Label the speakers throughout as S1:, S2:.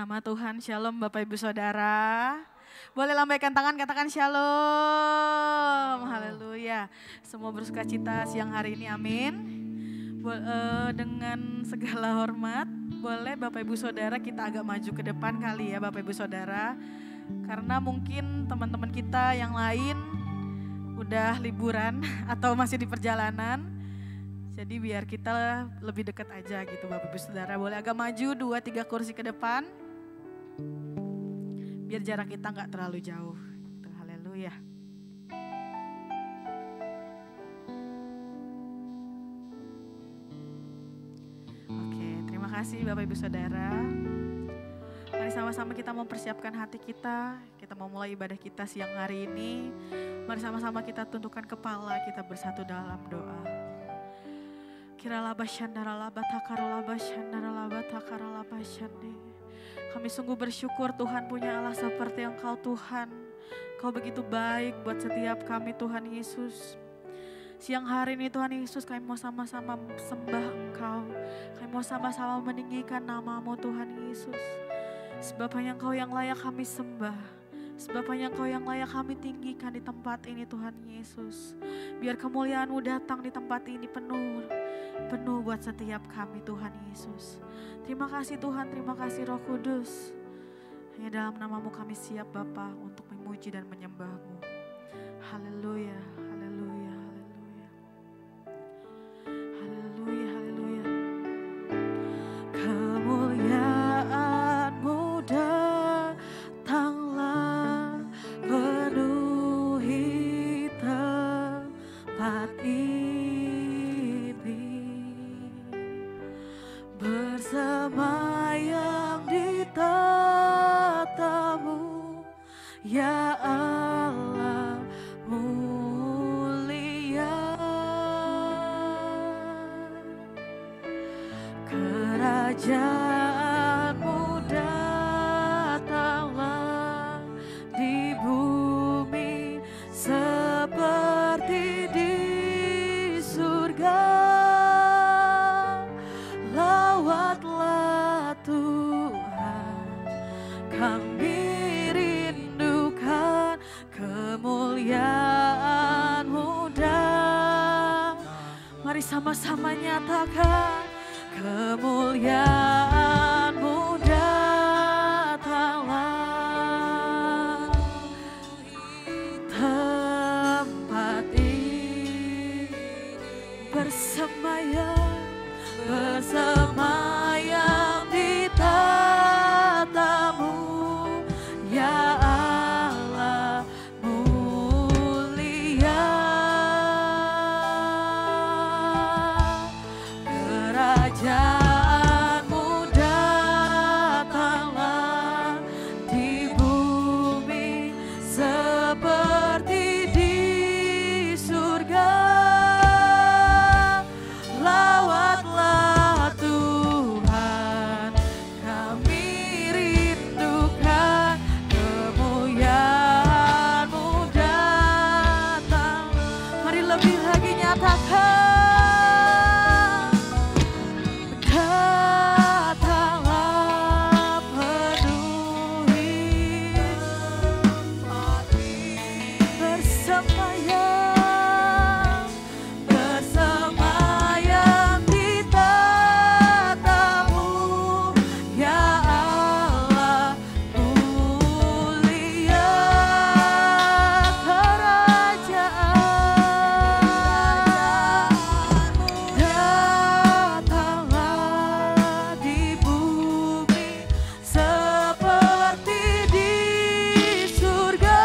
S1: Nama Tuhan, shalom Bapak Ibu Saudara. Boleh lambaikan tangan, katakan shalom. Haleluya. Semua bersuka cita siang hari ini, amin. Dengan segala hormat, boleh Bapak Ibu Saudara kita agak maju ke depan kali ya Bapak Ibu Saudara. Karena mungkin teman-teman kita yang lain udah liburan atau masih di perjalanan. Jadi biar kita lebih dekat aja gitu Bapak Ibu Saudara. Boleh agak maju 2-3 kursi ke depan. Biar jarak kita nggak terlalu jauh. Haleluya. Oke, terima kasih Bapak Ibu Saudara. Mari sama-sama kita mempersiapkan hati kita. Kita mau mulai ibadah kita siang hari ini. Mari sama-sama kita tundukkan kepala, kita bersatu dalam doa. Kami sungguh bersyukur Tuhan punya Allah seperti Engkau Tuhan. Kau begitu baik buat setiap kami Tuhan Yesus. Siang hari ini Tuhan Yesus kami mau sama-sama sembah Engkau. Kami mau sama-sama meninggikan nama-Mu Tuhan Yesus. Sebab hanya Engkau yang layak kami sembah. Sebab hanya Engkau yang layak kami tinggikan di tempat ini Tuhan Yesus. Biar kemuliaan-Mu datang di tempat ini penuh buat setiap kami Tuhan Yesus. Terima kasih Tuhan, terima kasih Roh Kudus. Hanya dalam nama-Mu kami siap Bapa untuk memuji dan menyembah-Mu. Haleluya, haleluya, haleluya. Haleluya, haleluya. Kemuliaan-Mu datanglah penuhi tempat ini. Bersemayam di tatamu, ya Allah mulia. Kerajaan-Mu datanglah di bumi seperti di surga. Lawatlah Tuhan, kami rindukan kemuliaan-Mu datang. Mari sama-sama nyatakan kemuliaan-Mu datanglah tempat ini. Bersemayam di tatamu, ya Allah mulia. Kerajaan-Mu datanglah di bumi seperti di surga. Lawatlah Tuhan, kami rindukan kemuliaan-Mu datang. Mari lebih lagi nyatakan, datanglah penuhi bersemayam di tatamu, ya Allah mulia. Kerajaan-Mu datanglah di bumi seperti di surga.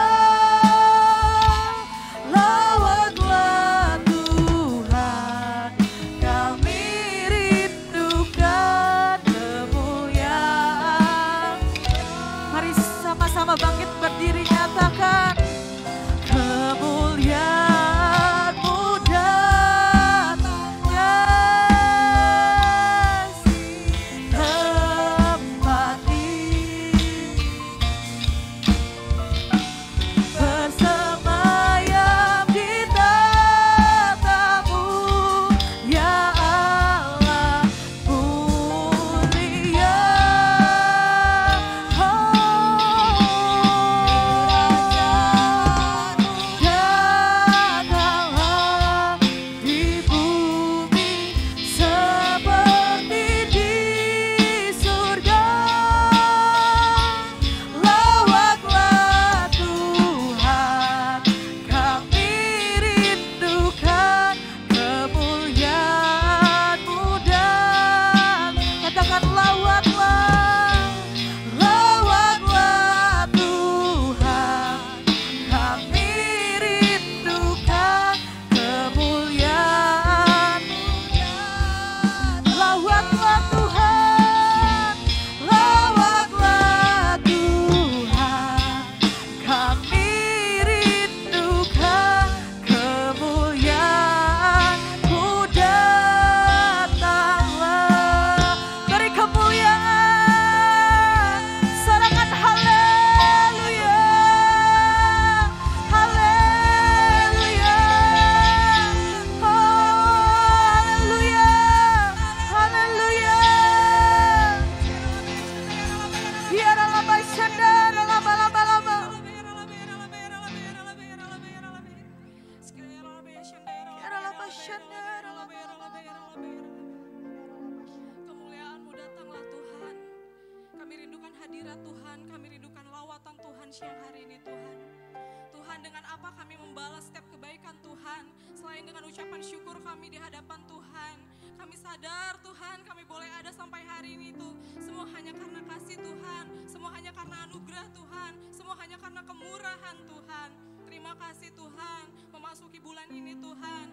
S2: membalas setiap kebaikan Tuhan. Selain dengan ucapan syukur kami di hadapan Tuhan, kami sadar Tuhan kami boleh ada sampai hari ini tuh semua hanya karena kasih Tuhan, semua hanya karena anugerah Tuhan, semua hanya karena kemurahan Tuhan. Terima kasih Tuhan, memasuki bulan ini Tuhan,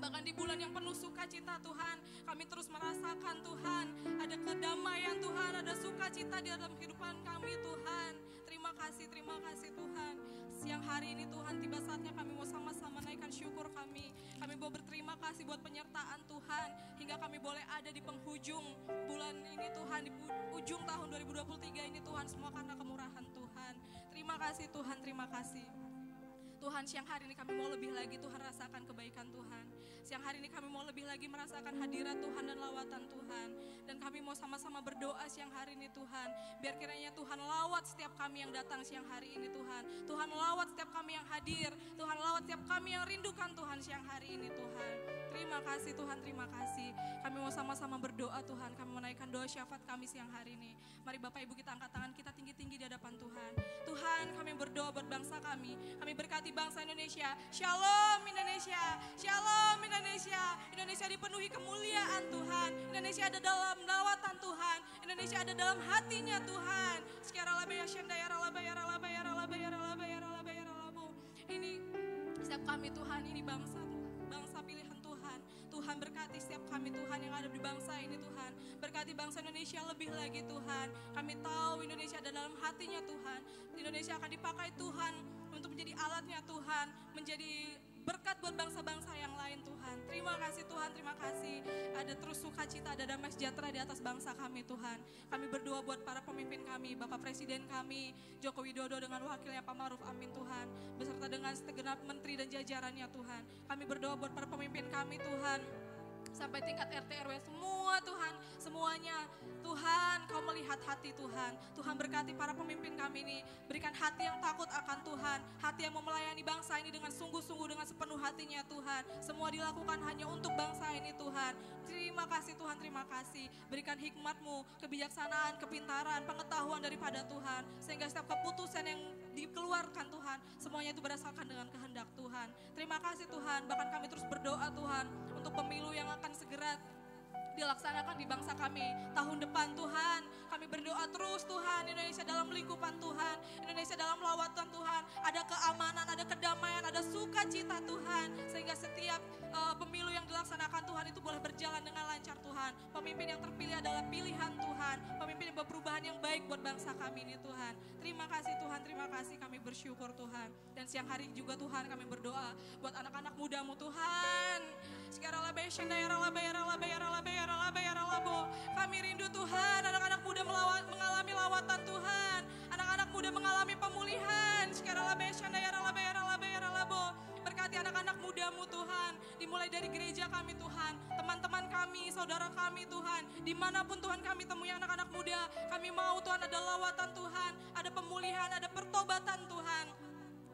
S2: bahkan di bulan yang penuh sukacita Tuhan, kami terus merasakan Tuhan, ada kedamaian Tuhan, ada sukacita di dalam kehidupan kami Tuhan. Terima kasih Tuhan. Siang hari ini Tuhan, tiba saatnya kami mau sama-sama naikkan syukur kami. Kami mau berterima kasih buat penyertaan Tuhan, hingga kami boleh ada di penghujung bulan ini Tuhan, di ujung tahun 2023 ini Tuhan, semua karena kemurahan Tuhan. Terima kasih Tuhan, terima kasih. Tuhan, siang hari ini kami mau lebih lagi Tuhan rasakan kebaikan Tuhan. Siang hari ini kami mau lebih lagi merasakan hadirat Tuhan dan lawatan Tuhan. Dan kami mau sama-sama berdoa siang hari ini Tuhan. Biar kiranya Tuhan lawat setiap kami yang datang siang hari ini Tuhan. Tuhan lawat setiap kami yang hadir. Tuhan lawat setiap kami yang rindukan Tuhan siang hari ini Tuhan. Terima kasih Tuhan, terima kasih. Kami mau sama-sama berdoa Tuhan. Kami menaikkan doa syafaat kami siang hari ini. Mari Bapak Ibu kita angkat tangan kita tinggi-tinggi di hadapan Tuhan. Tuhan, kami berdoa buat bangsa kami. Kami berkati bangsa Indonesia. Shalom Indonesia, Shalom Indonesia. Indonesia dipenuhi kemuliaan Tuhan. Indonesia ada dalam lawatan Tuhan. Indonesia ada dalam hatinya Tuhan. Sekarang ini setiap kami Tuhan, ini bangsa pilihan Tuhan. Tuhan berkati setiap kami Tuhan yang ada di bangsa ini Tuhan. Berkati bangsa Indonesia lebih lagi Tuhan. Kami tahu Indonesia ada dalam hatinya Tuhan. Indonesia akan dipakai Tuhan untuk menjadi alatnya Tuhan, menjadi berkat buat bangsa-bangsa yang lain Tuhan. Terima kasih Tuhan, terima kasih. Ada terus sukacita, ada damai sejahtera di atas bangsa kami Tuhan. Kami berdoa buat para pemimpin kami, Bapak Presiden kami, Joko Widodo dengan wakilnya Pak Maruf Amin Tuhan. Beserta dengan segenap menteri dan jajarannya Tuhan. Kami berdoa buat para pemimpin kami Tuhan. Sampai tingkat RT RW semua Tuhan, semuanya Tuhan, Kau melihat hati Tuhan. Tuhan berkati para pemimpin kami ini, berikan hati yang takut akan Tuhan, hati yang mau melayani bangsa ini dengan sungguh-sungguh, dengan sepenuh hatinya Tuhan. Semua dilakukan hanya untuk bangsa ini Tuhan. Terima kasih Tuhan, terima kasih. Berikan hikmat-Mu, kebijaksanaan, kepintaran, pengetahuan daripada Tuhan, sehingga setiap keputusan yang dikeluarkan Tuhan, semuanya itu berdasarkan dengan kehendak Tuhan. Terima kasih Tuhan, bahkan kami terus berdoa Tuhan untuk pemilu yang akan segera dilaksanakan di bangsa kami tahun depan Tuhan. Kami berdoa terus Tuhan, Indonesia dalam lingkupan Tuhan, Indonesia dalam lawatan Tuhan, ada keamanan, ada kedamaian, ada sukacita Tuhan, sehingga setiap pemilu yang dilaksanakan Tuhan itu boleh berjalan dengan lancar Tuhan. Pemimpin yang terpilih adalah pilihan Tuhan, pemimpin yang berperubahan yang baik buat bangsa kami ini Tuhan. Terima kasih Tuhan, terima kasih, kami bersyukur Tuhan. Dan siang hari juga Tuhan kami berdoa buat anak-anak muda-Mu Tuhan. Kami rindu Tuhan, anak-anak muda mengalami lawatan Tuhan, anak-anak muda mengalami pemulihan. Berkati anak-anak muda-Mu Tuhan, dimulai dari gereja kami Tuhan, teman-teman kami, saudara kami Tuhan, dimanapun Tuhan kami temui anak-anak muda, kami mau Tuhan ada lawatan Tuhan, ada pemulihan, ada pertobatan Tuhan.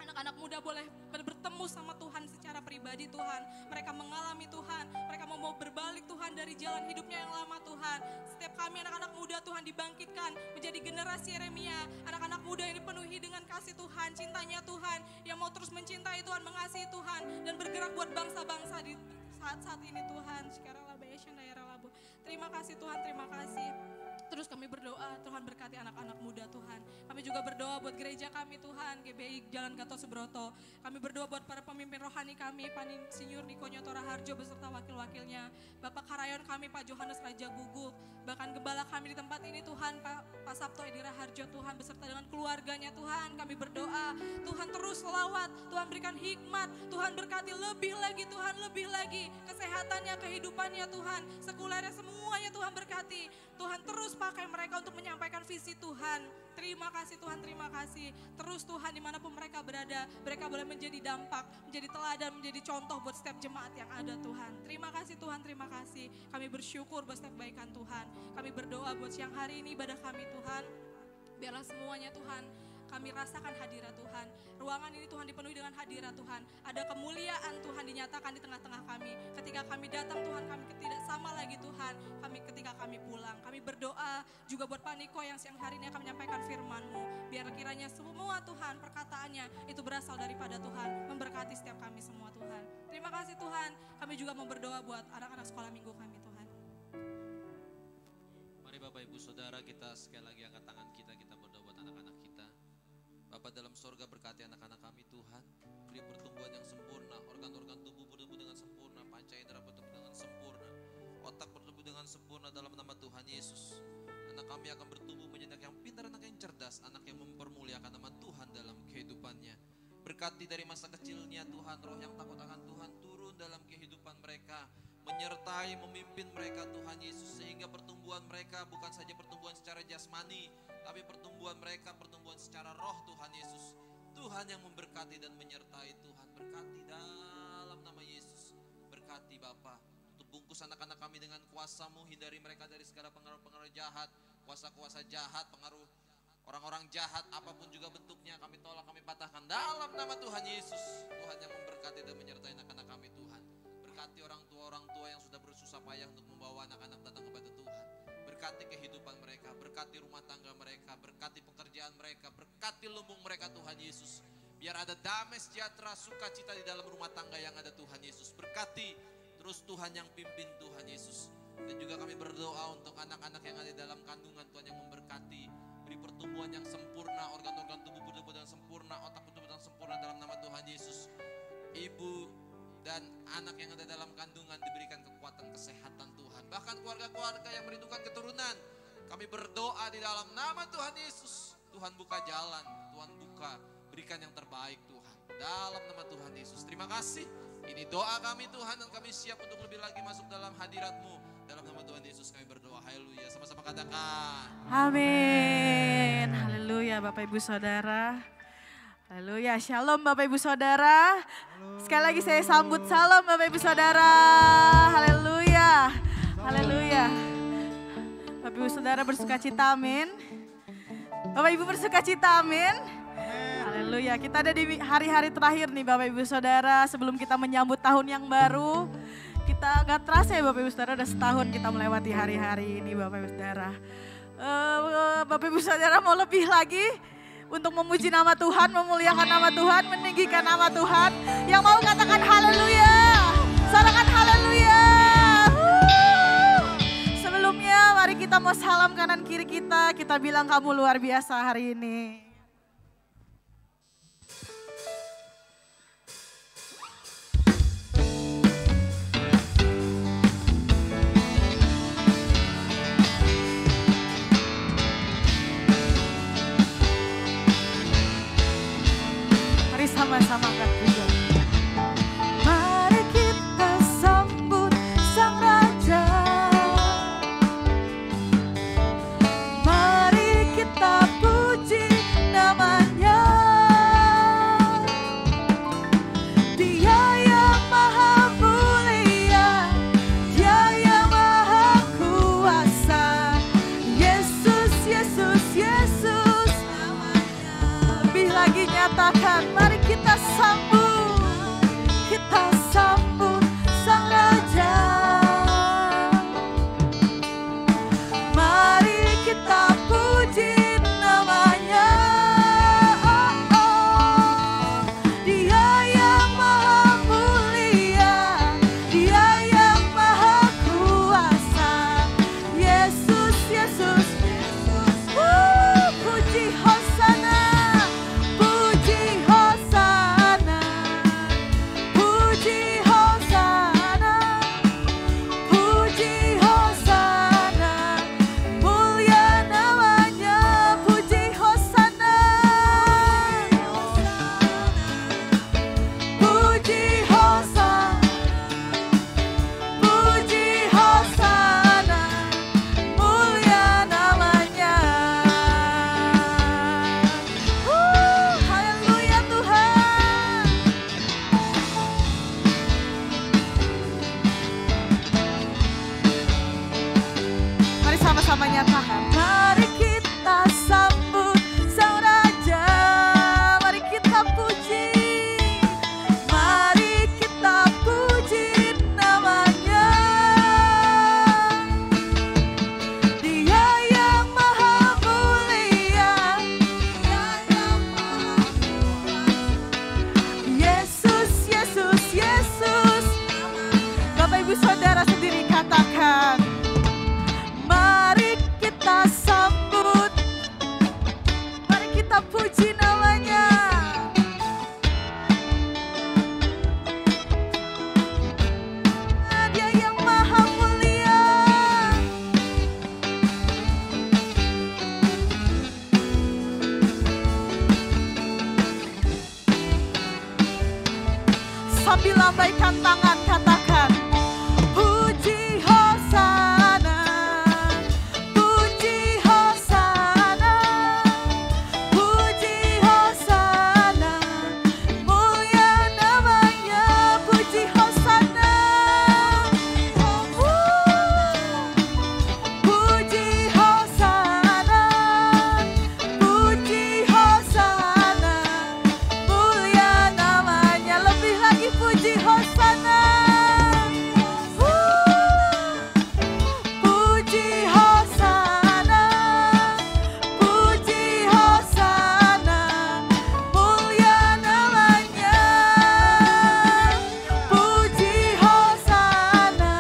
S2: Anak-anak muda boleh bertemu sama Tuhan secara pribadi Tuhan. Mereka mengalami Tuhan, mereka mau berbalik Tuhan dari jalan hidupnya yang lama Tuhan. Setiap kami anak-anak muda Tuhan dibangkitkan menjadi generasi Yeremia. Anak-anak muda yang dipenuhi dengan kasih Tuhan, cintanya Tuhan, yang mau terus mencintai Tuhan, mengasihi Tuhan, dan bergerak buat bangsa-bangsa di saat-saat ini Tuhan. Terima kasih Tuhan, terima kasih. Terus kami berdoa, Tuhan berkati anak-anak muda Tuhan. Kami juga berdoa buat gereja kami Tuhan, GBI Jalan Gatot Subroto. Kami berdoa buat para pemimpin rohani kami, Pak Insinyur Niko Nyoto Raharjo beserta wakil-wakilnya. Bapak Karayon kami, Pak Johannes Raja Gugup. Bahkan gembala kami di tempat ini Tuhan, Pak Sabto Edi Raharjo Tuhan, beserta dengan keluarganya Tuhan. Kami berdoa, Tuhan terus selawat, Tuhan berikan hikmat, Tuhan berkati lebih lagi Tuhan, lebih lagi. Kesehatannya, kehidupannya Tuhan, sekulernya semuanya Tuhan berkati. Tuhan terus pakai mereka untuk menyampaikan visi Tuhan. Terima kasih Tuhan, terima kasih. Terus Tuhan dimanapun mereka berada, mereka boleh menjadi dampak, menjadi teladan, menjadi contoh buat setiap jemaat yang ada Tuhan. Terima kasih Tuhan, terima kasih. Kami bersyukur buat setiap kebaikan Tuhan. Kami berdoa buat siang hari ini ibadah kami Tuhan. Biarlah semuanya Tuhan, kami rasakan hadirat Tuhan. Ruangan ini Tuhan dipenuhi dengan hadirat Tuhan. Ada kemuliaan Tuhan dinyatakan di tengah-tengah kami. Ketika kami datang Tuhan, kami tidak sama lagi Tuhan. Ketika kami pulang. Kami berdoa juga buat Pak Niko yang siang hari ini akan menyampaikan firman-Mu. Biar kiranya semua Tuhan perkataannya itu berasal daripada Tuhan. Memberkati setiap kasih Tuhan. Kami juga mau berdoa buat anak-anak sekolah minggu kami Tuhan.
S3: Mari Bapak Ibu Saudara, kita sekali lagi angkat tangan kita berdoa buat anak-anak kita. Bapak dalam sorga, berkati anak-anak kami Tuhan. Beri pertumbuhan yang sempurna, organ-organ tubuh bertumbuh dengan sempurna, panca indera bertumbuh dengan sempurna, otak bertumbuh dengan sempurna dalam nama Tuhan Yesus. Anak kami akan bertumbuh menjadi anak yang pintar, anak yang cerdas, anak yang mempermuliakan nama Tuhan dalam kehidupannya. Berkati dari masa kecilnya Tuhan, roh yang takut akan Tuhan turun dalam kehidupan mereka, menyertai, memimpin mereka Tuhan Yesus, sehingga pertumbuhan mereka bukan saja pertumbuhan secara jasmani, tapi pertumbuhan mereka pertumbuhan secara roh Tuhan Yesus. Tuhan yang memberkati dan menyertai Tuhan, berkati dalam nama Yesus. Berkati Bapa, tutup bungkus anak-anak kami dengan kuasa-Mu, hindari mereka dari segala pengaruh-pengaruh jahat, kuasa-kuasa jahat, pengaruh orang-orang jahat, apapun juga bentuknya, kami tolak, kami patahkan dalam nama Tuhan Yesus. Tuhan yang memberkati dan menyertai anak-anak kami Tuhan. Berkati orang tua yang sudah bersusah payah untuk membawa anak-anak datang kepada Tuhan. Berkati kehidupan mereka, berkati rumah tangga mereka, berkati pekerjaan mereka, berkati lumbung mereka Tuhan Yesus. Biar ada damai, sejahtera, sukacita di dalam rumah tangga yang ada Tuhan Yesus. Berkati terus Tuhan yang pimpin Tuhan Yesus. Dan juga kami berdoa untuk anak-anak yang ada di dalam kandungan Tuhan yang memberkati. Beri pertumbuhan yang sempurna, organ-organ tubuh bertumbuh dengan sempurna, otak bertumbuh dengan sempurna dalam nama Tuhan Yesus. Ibu dan anak yang ada dalam kandungan diberikan kekuatan kesehatan Tuhan. Bahkan keluarga-keluarga yang merindukan keturunan, kami berdoa di dalam nama Tuhan Yesus. Tuhan buka jalan, Tuhan buka, berikan yang terbaik Tuhan. Dalam nama Tuhan Yesus. Terima kasih. Ini doa kami Tuhan, dan kami siap untuk lebih lagi masuk dalam hadirat-Mu. Dalam nama Tuhan Yesus kami berdoa. Haleluya. Sama-sama katakan.
S1: Amin. Haleluya Bapak Ibu Saudara. Haleluya. Shalom Bapak Ibu Saudara. Sekali lagi saya sambut salam Bapak Ibu Saudara. Haleluya. Haleluya. Bapak Ibu Saudara bersukacita, amin. Bapak Ibu bersukacita, amin. Haleluya. Kita ada di hari-hari terakhir nih Bapak Ibu Saudara, sebelum kita menyambut tahun yang baru. Kita gak terasa ya Bapak Ibu Saudara, udah setahun kita melewati hari-hari ini Bapak Ibu Saudara. Bapak Ibu Saudara mau lebih lagi untuk memuji nama Tuhan, memuliakan nama Tuhan, meninggikan nama Tuhan. Yang mau katakan haleluya, sorakan haleluya. Sebelumnya mari kita mau salam kanan kiri kita bilang kamu luar biasa hari ini. Sama-sama angkat pujian. Mari kita sambut Sang Raja. Mari kita puji sambil lambaikan tangan katakan, puji Hosana, puji Hosana, puji Hosana, mulia namanya, puji Hosana, puji Hosana, puji Hosana, mulia namanya, lebih lagi puji Hosana. Puji Hosana, puji Hosana, mulia namanya. Puji Hosana,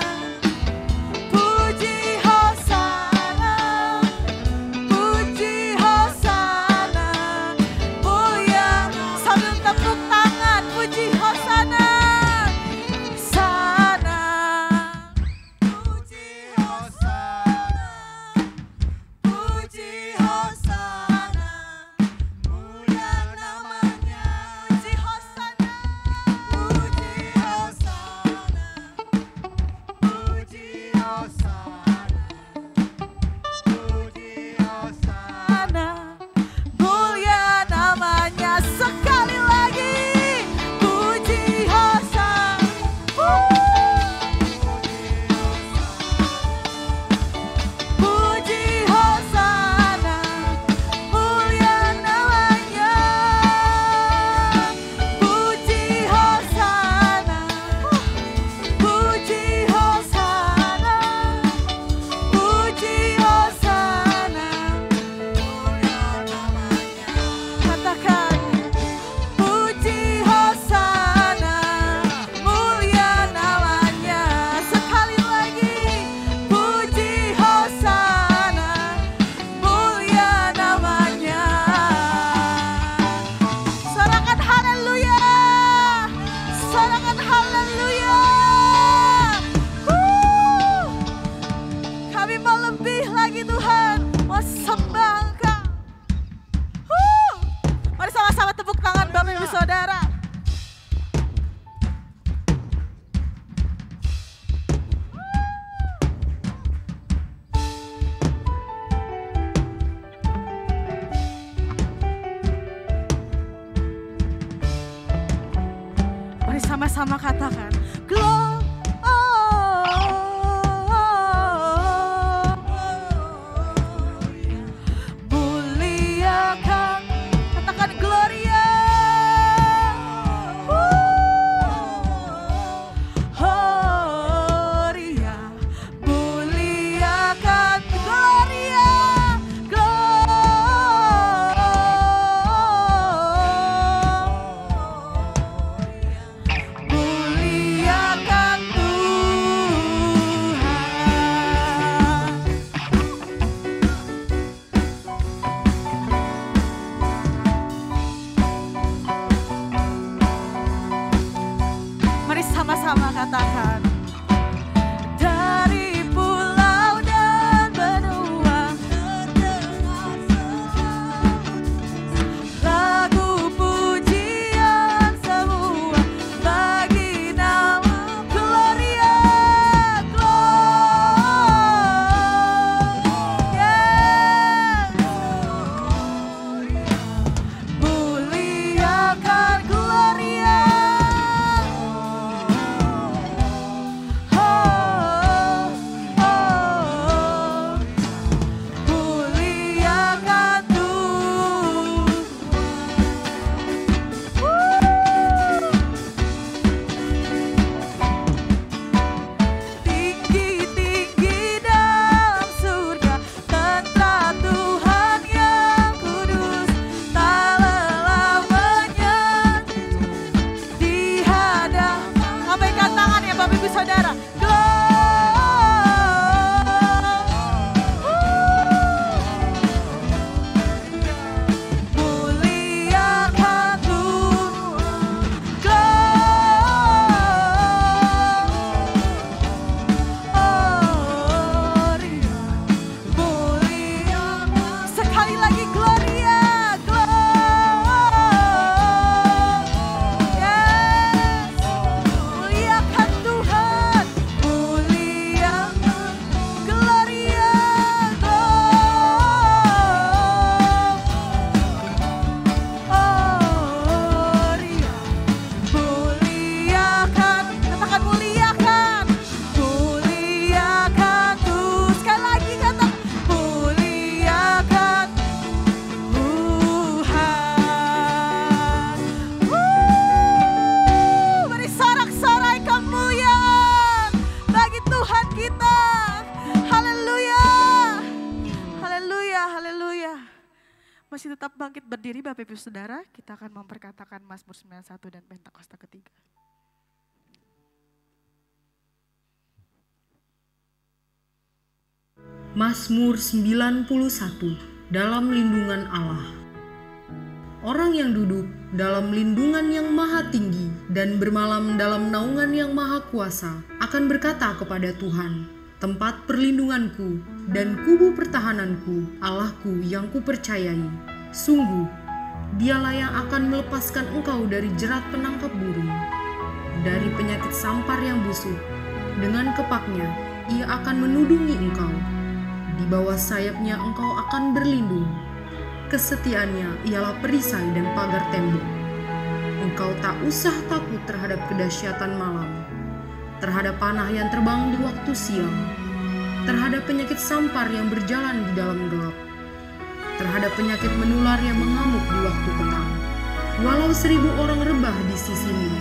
S1: puji Hosana, puji Hosana, mulia. Sambil tepuk tangan, puji Hosana. Sana, puji Hosana, puji Hosana, mulia namanya. Puji Hosana, puji Hosana, puji Hosana, puji Hosana, mulia namanya. Sekali lagi, puji Hosana, puji Hosana, mulia namanya. Puji Hosana, puji Hosana, puji Hosana, mulia namanya. Katakan, puji Hosana, mulia namanya. Sekali lagi, puji Hosana, mulia namanya. Sorakan haleluya, sorakan haleluya. Kami mau lebih lagi Tuhan, mau sembah Engkau. Mari sama-sama tepuk tangan Bapak Ibu Saudara. Mari sama-sama katakan, muliakan, katakan Gloria. Gloria, muliakan Gloria, muliakan Tuhan. Mari sama-sama katakan, dari pulau dan benua terdengar lagu pujian semua bagi nama Gloria, Gloria, muliakan Gloria. Muliakan Tuhan. Tinggi-tinggi dalam surga, tentara Tuhan yang kudus, tak lelah menyanyi di hadapan. Lambaikan tangan ya Bapak Ibu Saudara. Muliakan Tuhan. tetap bangkit berdiri Bapak Ibu Saudara, kita akan memperkatakan Mazmur 91 dan Pentakosta ketiga.
S4: Mazmur 91 dalam lindungan Allah. Orang yang duduk dalam lindungan yang maha tinggi dan bermalam dalam naungan yang maha kuasa akan berkata kepada Tuhan, tempat perlindunganku dan kubu pertahananku, Allahku yang kupercayai. Sungguh, dialah yang akan melepaskan engkau dari jerat penangkap burung, dari penyakit sampar yang busuk. Dengan kepaknya, ia akan menudungi engkau. Di bawah sayapnya engkau akan berlindung. Kesetiaannya ialah perisai dan pagar tembok. Engkau tak usah takut terhadap kedahsyatan malam, terhadap panah yang terbang di waktu siang, terhadap penyakit sampar yang berjalan di dalam gelap, terhadap penyakit menular yang mengamuk di waktu petang. Walau 1.000 orang rebah di sisimu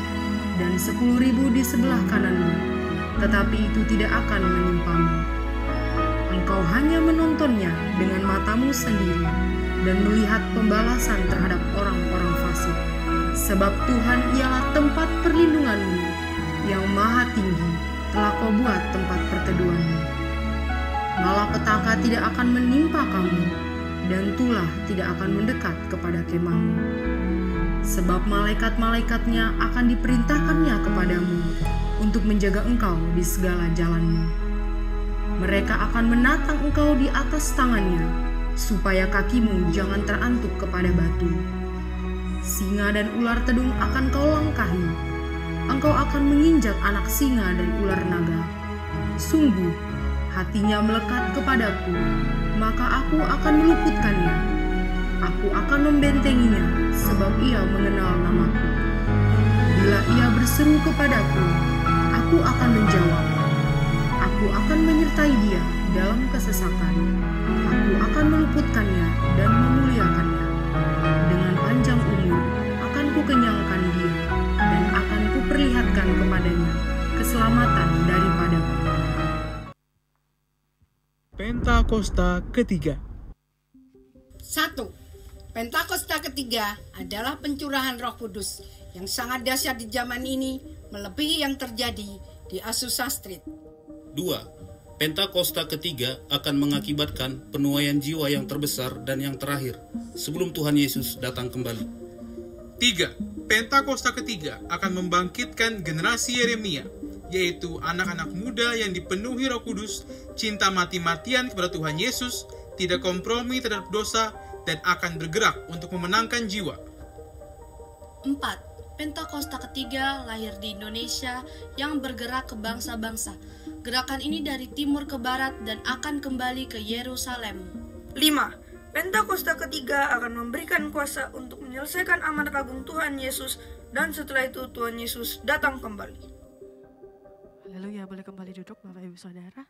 S4: dan 10.000 di sebelah kananmu, tetapi itu tidak akan menimpamu. Engkau hanya menontonnya dengan matamu sendiri dan melihat pembalasan terhadap orang-orang fasik. Sebab Tuhan ialah tempat perlindunganmu, yang maha tinggi telah kau buat tempat perteduhanmu. Malapetaka tidak akan menimpa kamu, dan tulah tidak akan mendekat kepada kemahmu. Sebab malaikat-malaikatnya akan diperintahkannya kepadamu untuk menjaga engkau di segala jalanmu. Mereka akan menatang engkau di atas tangannya, supaya kakimu jangan terantuk kepada batu. Singa dan ular tedung akan kau langkahi. Engkau akan menginjak anak singa dan ular naga. Sungguh, hatinya melekat kepadaku, maka aku akan meluputkannya. Aku akan membentenginya, sebab ia mengenal namaku. Bila ia berseru kepadaku, aku akan menjawab. Aku akan menyertai dia dalam kesesakan. Aku akan meluputkannya dan memuliakannya. Dengan panjang umur akan kukenyangkan dia, dan akan kuperlihatkan kepadanya keselamatan daripadaku.
S5: Pentakosta ketiga.
S6: 1. Pentakosta ketiga adalah pencurahan Roh Kudus yang sangat dahsyat di zaman ini, melebihi yang terjadi di Azusa Street.
S7: 2. Pentakosta ketiga akan mengakibatkan penuaian jiwa yang terbesar dan yang terakhir sebelum Tuhan Yesus datang kembali.
S5: 3. Pentakosta ketiga akan membangkitkan generasi Yeremia, yaitu anak-anak muda yang dipenuhi Roh Kudus, cinta mati-matian kepada Tuhan Yesus, tidak kompromi terhadap dosa, dan akan bergerak untuk memenangkan jiwa.
S8: 4. Pentakosta ketiga lahir di Indonesia yang bergerak ke bangsa-bangsa. Gerakan ini dari timur ke barat dan akan kembali ke Yerusalem.
S9: 5. Pentakosta ketiga akan memberikan kuasa untuk menyelesaikan amanat agung Tuhan Yesus, dan setelah itu Tuhan Yesus datang kembali.
S1: Haleluya, boleh kembali duduk Bapak Ibu Saudara.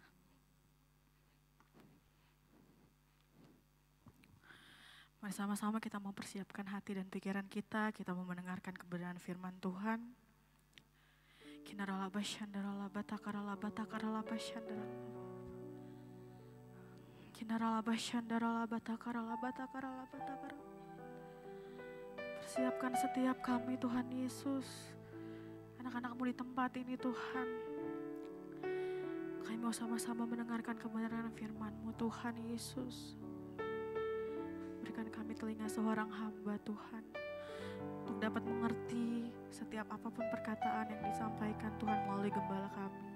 S1: Mari sama-sama kita mempersiapkan hati dan pikiran kita mau mendengarkan kebenaran firman Tuhan. Kinaralaba shandaralaba takaralaba takaralaba shandaralaba. Kinaralaba shandaralaba takaralaba takaralaba takaralaba. Persiapkan setiap kami Tuhan Yesus, anak-anak-Mu di tempat ini Tuhan. Kami mau sama-sama mendengarkan kebenaran firman-Mu Tuhan Yesus. Berikan kami telinga seorang hamba Tuhan, untuk dapat mengerti setiap apapun perkataan yang disampaikan Tuhan melalui gembala kami.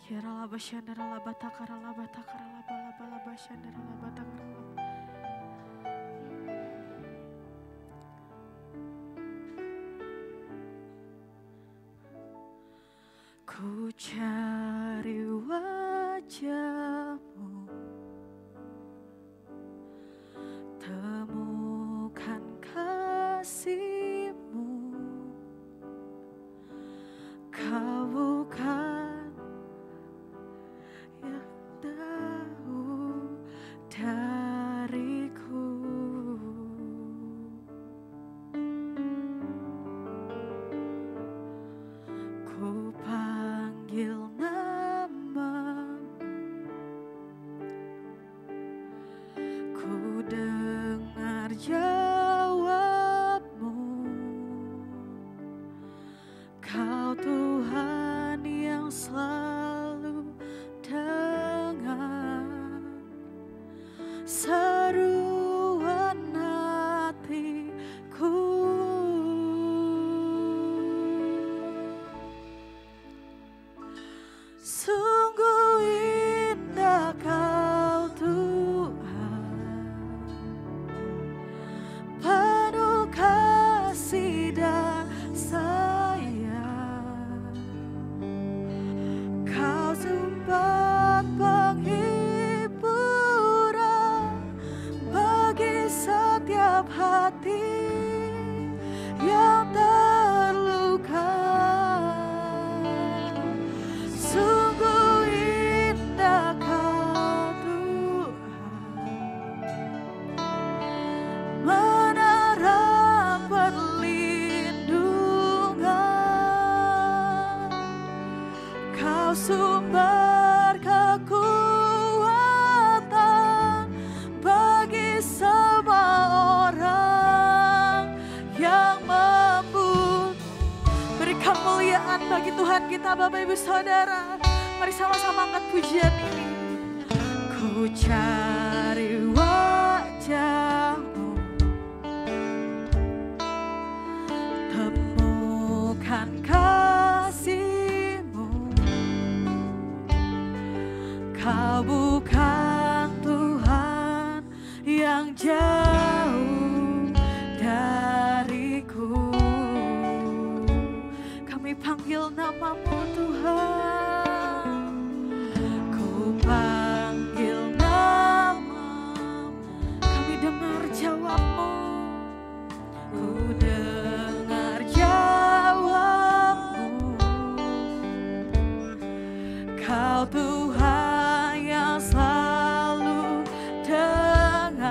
S1: Yaralaba shandaralaba takaralaba takaralaba laba shandaralaba takaralaba. Ku cari wajah-Mu, temukan kasih-Mu, Kau bukan yang jauh dariku. Ku panggil nama-Mu, Kau Tuhan yang selalu dengar seruan hatiku. Sungguh indah Kau Tuhan, penuh kasih dan sayang. Kau sumber penghiburan bagi setiap hati yang terluka. Sungguh indah Kau Tuhan, menara perlindungan. Kau sumber kekuatan bagi semua orang yang membutuhkan. Beri kemuliaan bagi Tuhan kita, Bapak Ibu Saudara. Mari sama-sama angkat pujian ini. Ku cari wajah-Mu, temukan kasih-Mu. Kau bukan Tuhan yang jauh dariku. Kami panggil nama-Mu Tuhan, ku panggil nama-Mu. Kami dengar jawab-Mu, ku dengar jawab-Mu. Kau Tuhan yang selalu dengar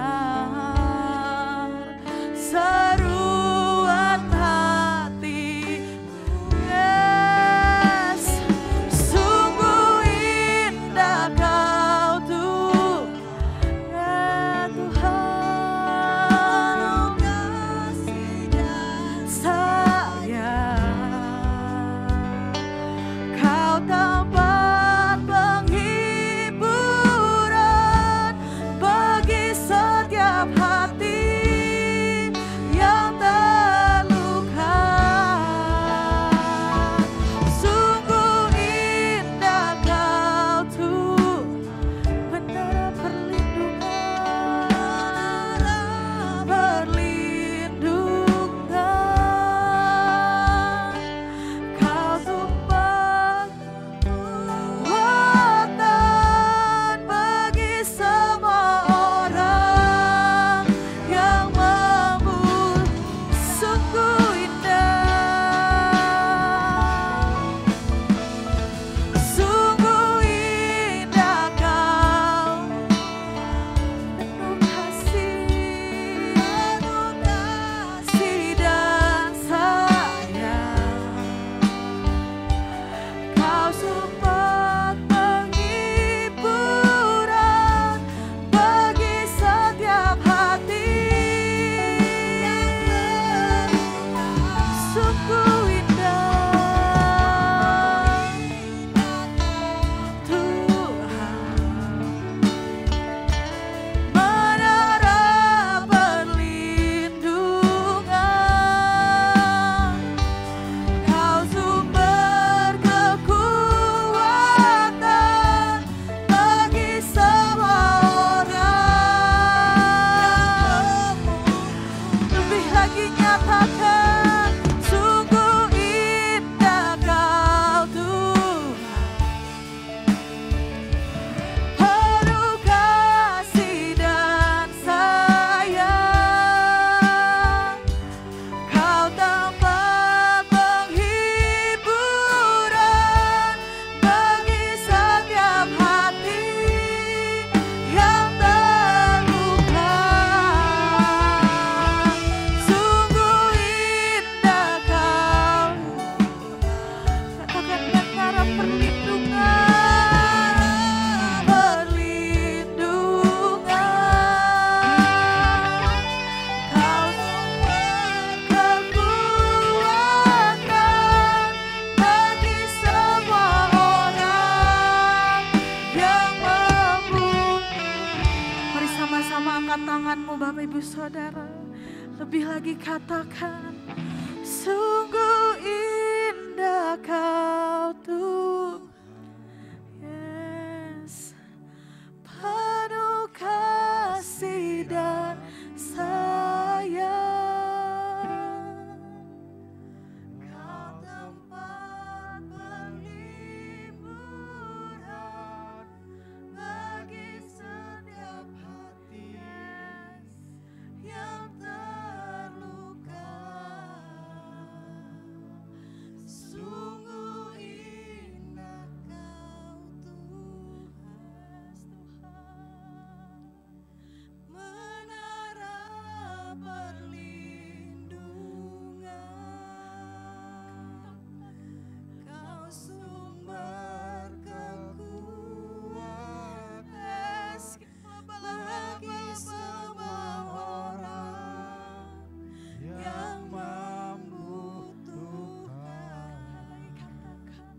S1: seruan hati. Yes, Bapak Ibu Saudara, lebih lagi katakan, sungguh indah Kau Tuhan. Yes, penuh kasih dan sayang. Kau tempat perlindungan bagi setiap hati yang terluka. Sungguh indah Kau Tuhan, menara perlindungan. Kau sumber kekuatan bagi semua orang yang membutuhkan. Katakan,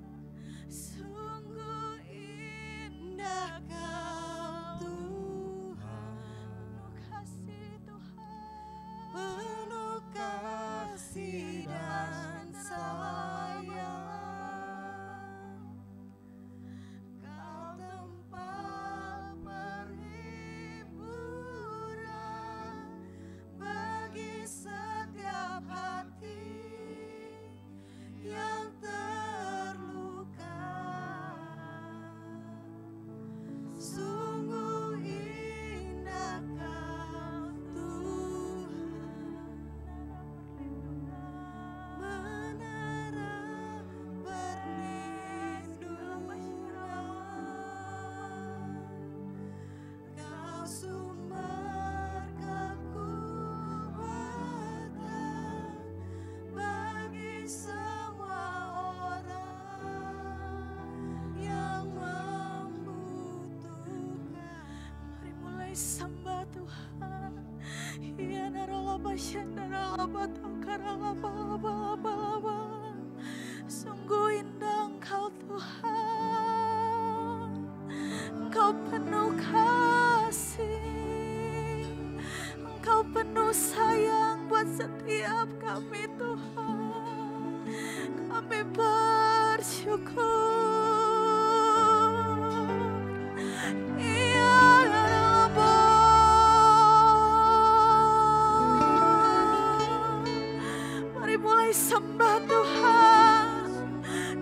S1: sungguh indah Kau Tuhan, penuh kasih Tuhan, penuh kasih dan sayang. Kau tempat perhiburan bagi setiap hati yang terluka. Sungguh indah Kau Tuhan, menara perlindungan. Kau sumber kekuatan bagi semua orang yang membutuhkan. Mari mulai sembah Tuhan. Ya naralaba syandaralaba takaralaba. Sungguh indah Engkau Tuhan, Engkau penuh kasih, Engkau penuh sayang buat setiap kami Tuhan. Kami bersyukur. Iya Raba. Mari mulai sembah Tuhan,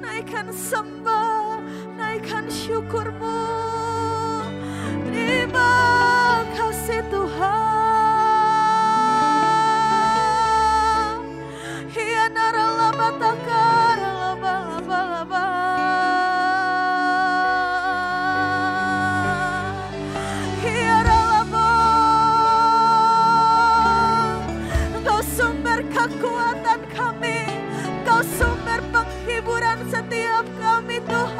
S1: naikkan sembah, naikkan syukurmu. Terima kasih Tuhan. Hiya naralaba takaralaba laba. Hiya ralaba. Engkau sumber kekuatan kami, Engkau sumber penghiburan setiap kami Tuhan.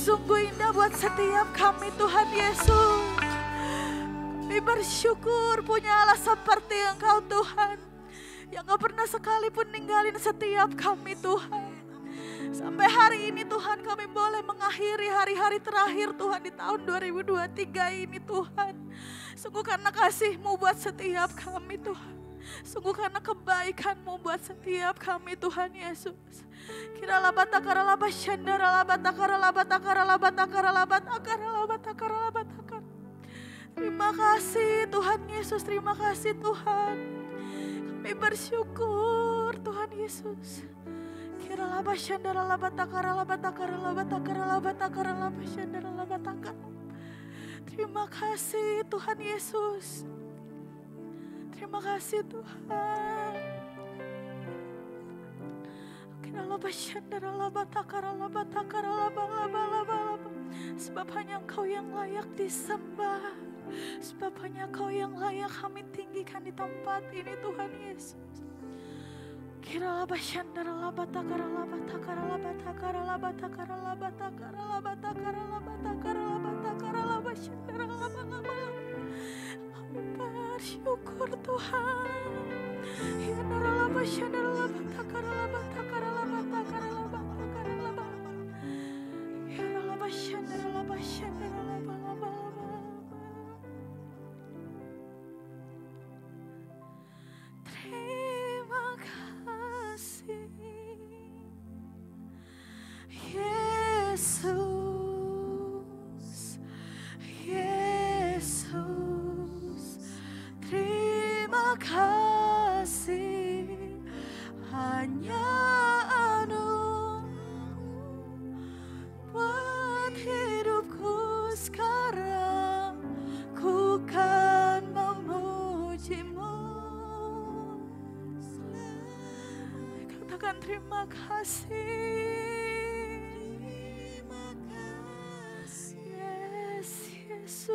S1: Sungguh indah buat setiap kami Tuhan Yesus. Kami bersyukur punya Allah seperti Engkau Tuhan, yang gak pernah sekalipun ninggalin setiap kami Tuhan. Sampai hari ini Tuhan kami boleh mengakhiri hari-hari terakhir Tuhan di tahun 2023 ini Tuhan. Sungguh karena kasih-Mu buat setiap kami Tuhan. Sungguh karena kebaikan-Mu buat setiap kami Tuhan Yesus. Terima kasih Tuhan Yesus, terima kasih Tuhan. Kami bersyukur Tuhan Yesus. Terima kasih Tuhan Yesus. Terima kasih Tuhan. Sebab hanya Engkau yang layak disembah. Sebab hanya Engkau yang layak kami tinggikan di tempat ini Tuhan Yesus. Bersyukur Tuhan. Terima kasih Yesus, Yesus. Terima kasih hanya buat hidupku sekarang, ku kan memuji-Mu. Katakan terima kasih. Terima kasih yes, Yesus,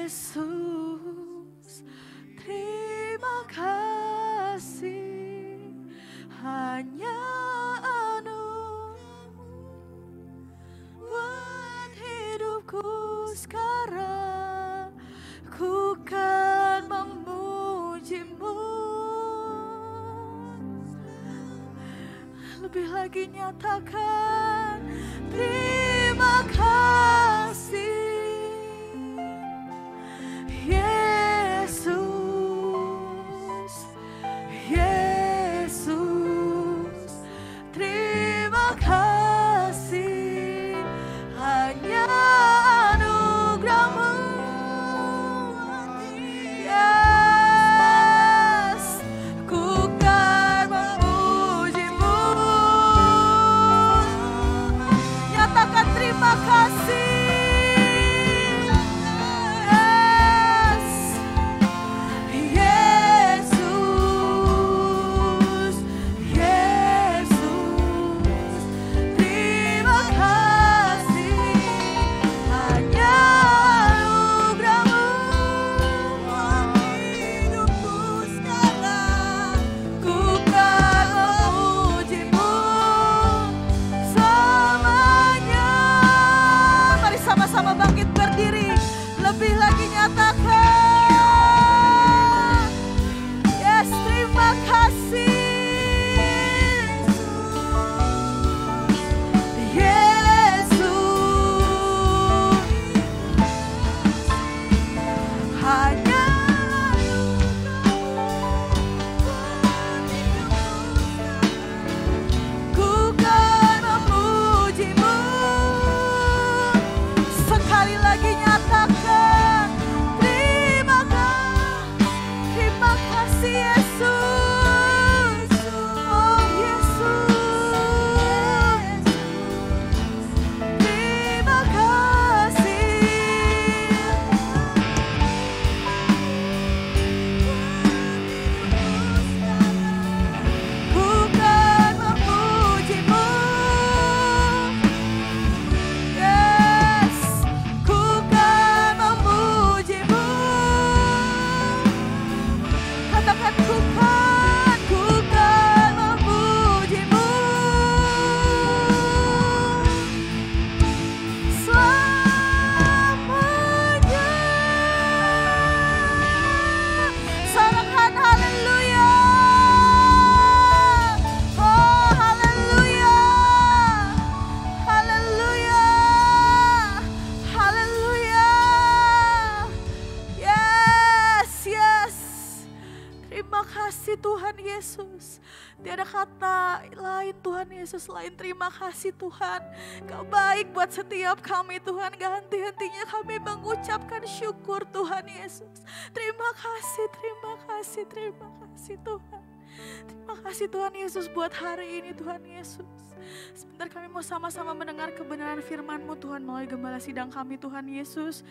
S1: Yesus. Terima kasih hanya buat hidupku sekarang, ku kan memuji-Mu. Lebih lagi nyatakan terima kasih Yesus, Yesus. Terima kasih hanya anugerah-Mu. Yes, ku kan memuji-Mu. Nyatakan terima kasih. lagi nyatakan terima kasih Yesus. Oh Yesus, terima kasih. Ku kan memujimu, yes, ku kan memujimu. Katakan ku kan memujimu selamanya. Sorakan haleluya. Oh haleluya, haleluya, haleluya. Yes, yes. Terima kasih Tuhan Yesus. Tiada kata lain Tuhan Yesus selain terima kasih Tuhan. Kau baik buat setiap kami Tuhan. Gak henti-hentinya kami mengucapkan syukur Tuhan Yesus. Terima kasih, terima kasih, terima kasih Tuhan. Terima kasih Tuhan Yesus buat hari ini Tuhan Yesus. Sebentar kami mau sama-sama mendengar kebenaran firman-Mu Tuhan melalui gembala sidang kami Tuhan Yesus.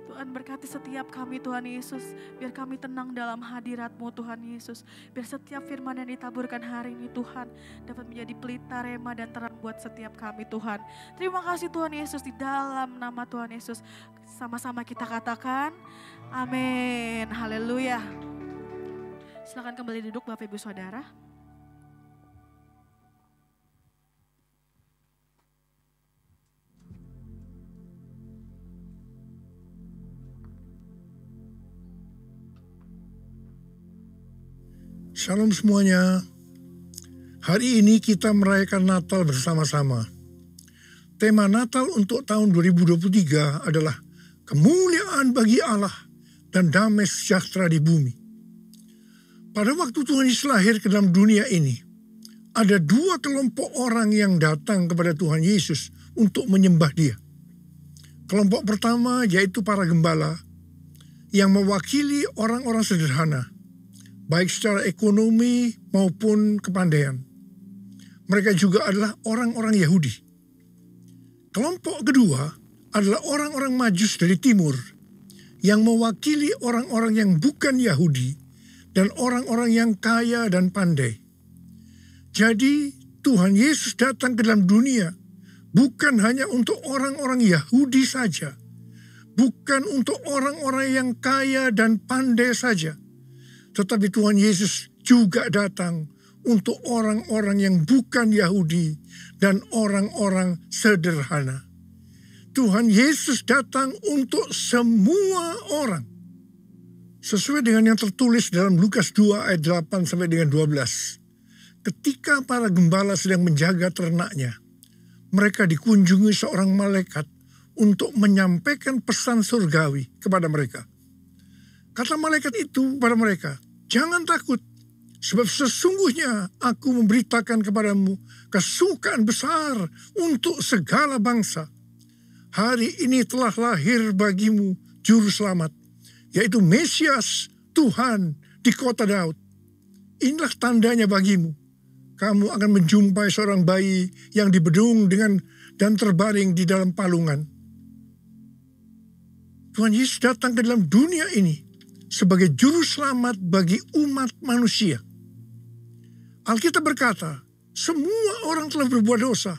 S1: Tuhan berkati setiap kami Tuhan Yesus. Biar kami tenang dalam hadirat-Mu Tuhan Yesus. Biar setiap firman yang ditaburkan hari ini Tuhan dapat menjadi pelita rema dan terang buat setiap kami Tuhan. Terima kasih Tuhan Yesus, di dalam nama Tuhan Yesus. Sama-sama kita katakan amin. Haleluya. Silakan kembali duduk Bapak Ibu Saudara.
S10: Shalom semuanya. Hari ini kita merayakan Natal bersama-sama. Tema Natal untuk tahun 2023 adalah kemuliaan bagi Allah dan damai sejahtera di bumi. Pada waktu Tuhan Yesus lahir ke dalam dunia ini, ada dua kelompok orang yang datang kepada Tuhan Yesus untuk menyembah Dia. Kelompok pertama yaitu para gembala yang mewakili orang-orang sederhana, baik secara ekonomi maupun kepandaian. Mereka juga adalah orang-orang Yahudi. Kelompok kedua adalah orang-orang Majus dari timur yang mewakili orang-orang yang bukan Yahudi dan orang-orang yang kaya dan pandai. Jadi Tuhan Yesus datang ke dalam dunia bukan hanya untuk orang-orang Yahudi saja, bukan untuk orang-orang yang kaya dan pandai saja, tetapi Tuhan Yesus juga datang untuk orang-orang yang bukan Yahudi dan orang-orang sederhana. Tuhan Yesus datang untuk semua orang. Sesuai dengan yang tertulis dalam Lukas 2 ayat 8 sampai dengan 12. Ketika para gembala sedang menjaga ternaknya, mereka dikunjungi seorang malaikat untuk menyampaikan pesan surgawi kepada mereka. Kata malaikat itu kepada mereka, "Jangan takut, sebab sesungguhnya aku memberitakan kepadamu kesukaan besar untuk segala bangsa. Hari ini telah lahir bagimu juru selamat, yaitu Mesias Tuhan di kota Daud. Inilah tandanya bagimu. Kamu akan menjumpai seorang bayi yang dibedung dan terbaring di dalam palungan." Tuhan Yesus datang ke dalam dunia ini sebagai juru selamat bagi umat manusia. Alkitab berkata, semua orang telah berbuat dosa.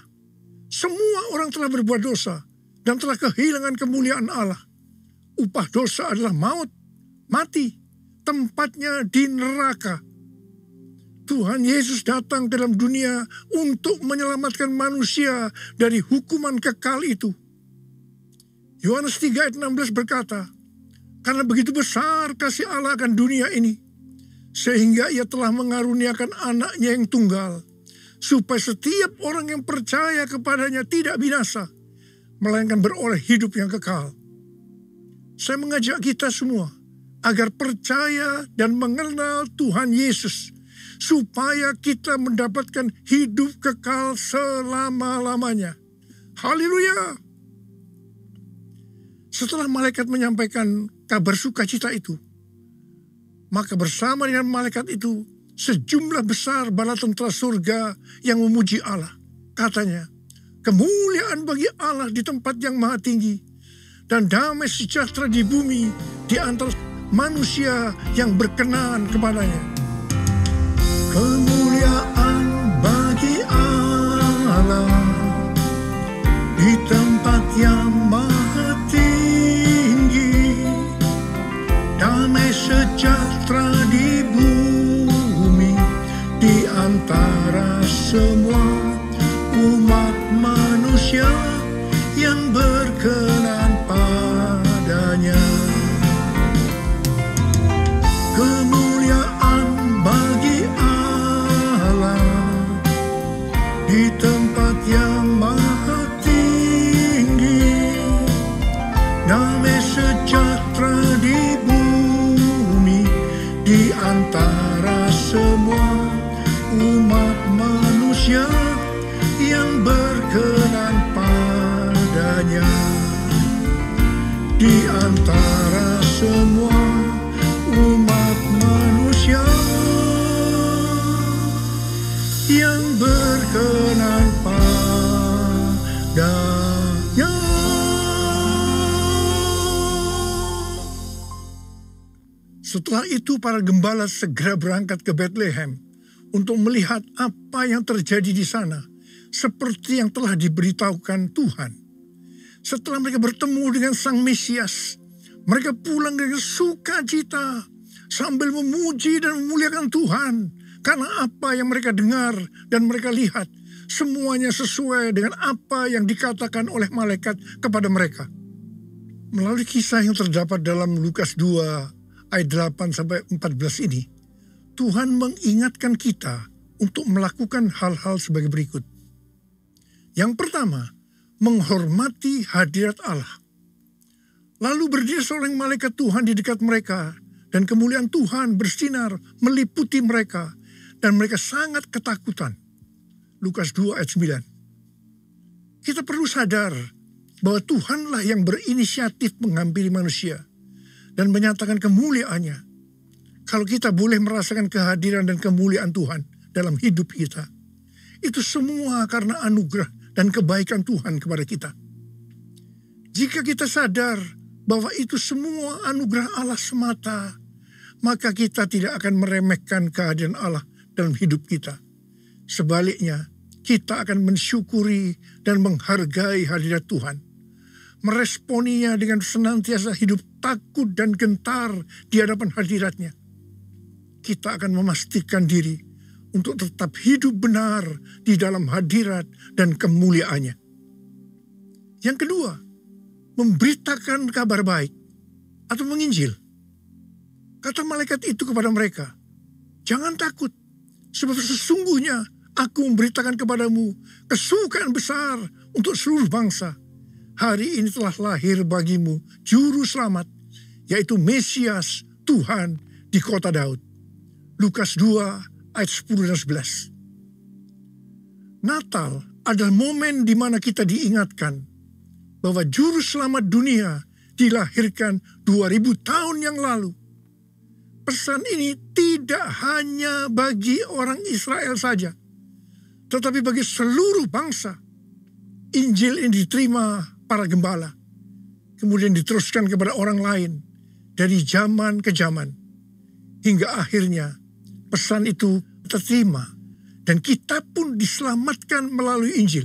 S10: Semua orang telah berbuat dosa dan telah kehilangan kemuliaan Allah. Upah dosa adalah maut, mati, tempatnya di neraka. Tuhan Yesus datang ke dalam dunia untuk menyelamatkan manusia dari hukuman kekal itu. Yohanes 3 ayat 16 berkata, "Karena begitu besar kasih Allah akan dunia ini, sehingga Ia telah mengaruniakan anaknya yang tunggal, supaya setiap orang yang percaya kepadanya tidak binasa, melainkan beroleh hidup yang kekal." Saya mengajak kita semua agar percaya dan mengenal Tuhan Yesus, supaya kita mendapatkan hidup kekal selama-lamanya. Haleluya! Setelah malaikat menyampaikan kabar sukacita itu, maka bersama dengan malaikat itu, sejumlah besar bala tentara surga yang memuji Allah. Katanya, kemuliaan bagi Allah di tempat yang maha tinggi, dan damai sejahtera di bumi di antara manusia yang berkenan kepadanya. Kemuliaan bagi Allah di tempat yang maha tinggi, damai sejahtera di bumi di antara semua umat manusia yang berkenan padanya. Kemuliaan bagi Allah di tempat yang maha tinggi, damai sejahtera di bumi di antara semua umat manusia yang berkenan padanya. Di antara semua umat manusia yang berkenan padanya. Setelah itu para gembala segera berangkat ke Bethlehem untuk melihat apa yang terjadi di sana, seperti yang telah diberitahukan Tuhan. Setelah mereka bertemu dengan Sang Mesias, mereka pulang dengan sukacita sambil memuji dan memuliakan Tuhan, karena apa yang mereka dengar dan mereka lihat semuanya sesuai dengan apa yang dikatakan oleh malaikat kepada mereka. Melalui kisah yang terdapat dalam Lukas 2 ayat 8-14 ini, Tuhan mengingatkan kita untuk melakukan hal-hal sebagai berikut. Yang pertama, menghormati hadirat Allah. Lalu berdiri seorang malaikat Tuhan di dekat mereka, dan kemuliaan Tuhan bersinar meliputi mereka, dan mereka sangat ketakutan. Lukas 2 ayat 9. Kita perlu sadar bahwa Tuhanlah yang berinisiatif menghampiri manusia dan menyatakan kemuliaannya. Kalau kita boleh merasakan kehadiran dan kemuliaan Tuhan dalam hidup kita, itu semua karena anugerah dan kebaikan Tuhan kepada kita. Jika kita sadar bahwa itu semua anugerah Allah semata, maka kita tidak akan meremehkan kehadiran Allah dalam hidup kita. Sebaliknya, kita akan mensyukuri dan menghargai hadirat Tuhan, meresponinya dengan senantiasa hidup takut dan gentar di hadapan hadiratnya. Kita akan memastikan diri untuk tetap hidup benar di dalam hadirat dan kemuliaannya. Yang kedua, memberitakan kabar baik atau menginjil. Kata malaikat itu kepada mereka, jangan takut, sebab sesungguhnya aku memberitakan kepadamu kesukaan besar untuk seluruh bangsa. Hari ini telah lahir bagimu juru selamat, yaitu Mesias Tuhan di kota Daud. Lukas 2 ayat 10 dan 11. Natal adalah momen di mana kita diingatkan bahwa juru selamat dunia dilahirkan 2000 tahun yang lalu. Pesan ini tidak hanya bagi orang Israel saja, tetapi bagi seluruh bangsa. Injil ini diterima para gembala, kemudian diteruskan kepada orang lain dari zaman ke zaman, hingga akhirnya pesan itu terterima dan kita pun diselamatkan melalui Injil.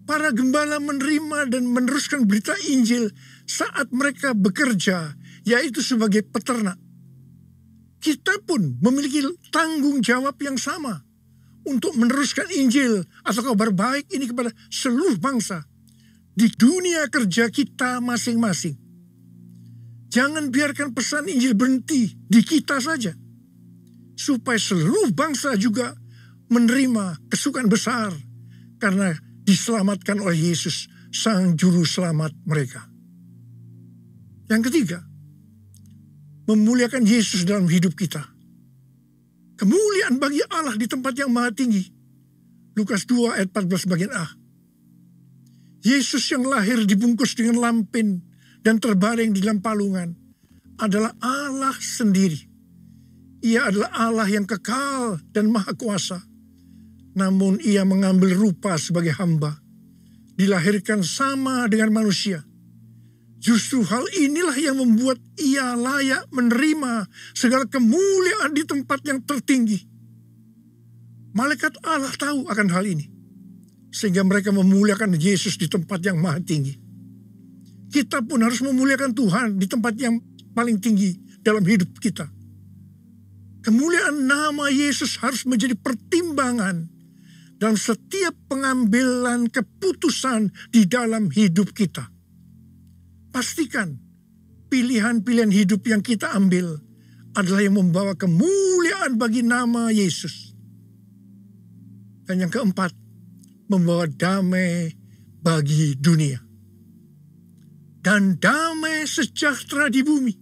S10: Para gembala menerima dan meneruskan berita Injil saat mereka bekerja, yaitu sebagai peternak. Kita pun memiliki tanggung jawab yang sama untuk meneruskan Injil atau kabar baik ini kepada seluruh bangsa di dunia kerja kita masing-masing. Jangan biarkan pesan Injil berhenti di kita saja, supaya seluruh bangsa juga menerima kesukaan besar karena diselamatkan oleh Yesus, Sang Juru Selamat mereka. Yang ketiga, memuliakan Yesus dalam hidup kita. Kemuliaan bagi Allah di tempat yang maha tinggi. Lukas 2 ayat 14 bagian A. Yesus yang lahir dibungkus dengan lampin dan terbaring di dalam palungan adalah Allah sendiri. Ia adalah Allah yang kekal dan maha kuasa. Namun ia mengambil rupa sebagai hamba, dilahirkan sama dengan manusia. Justru hal inilah yang membuat ia layak menerima segala kemuliaan di tempat yang tertinggi. Malaikat Allah tahu akan hal ini, sehingga mereka memuliakan Yesus di tempat yang maha tinggi. Kita pun harus memuliakan Tuhan di tempat yang paling tinggi dalam hidup kita. Kemuliaan nama Yesus harus menjadi pertimbangan dalam setiap pengambilan keputusan di dalam hidup kita. Pastikan pilihan-pilihan hidup yang kita ambil adalah yang membawa kemuliaan bagi nama Yesus. Dan yang keempat, membawa damai bagi dunia. Dan damai sejahtera di bumi.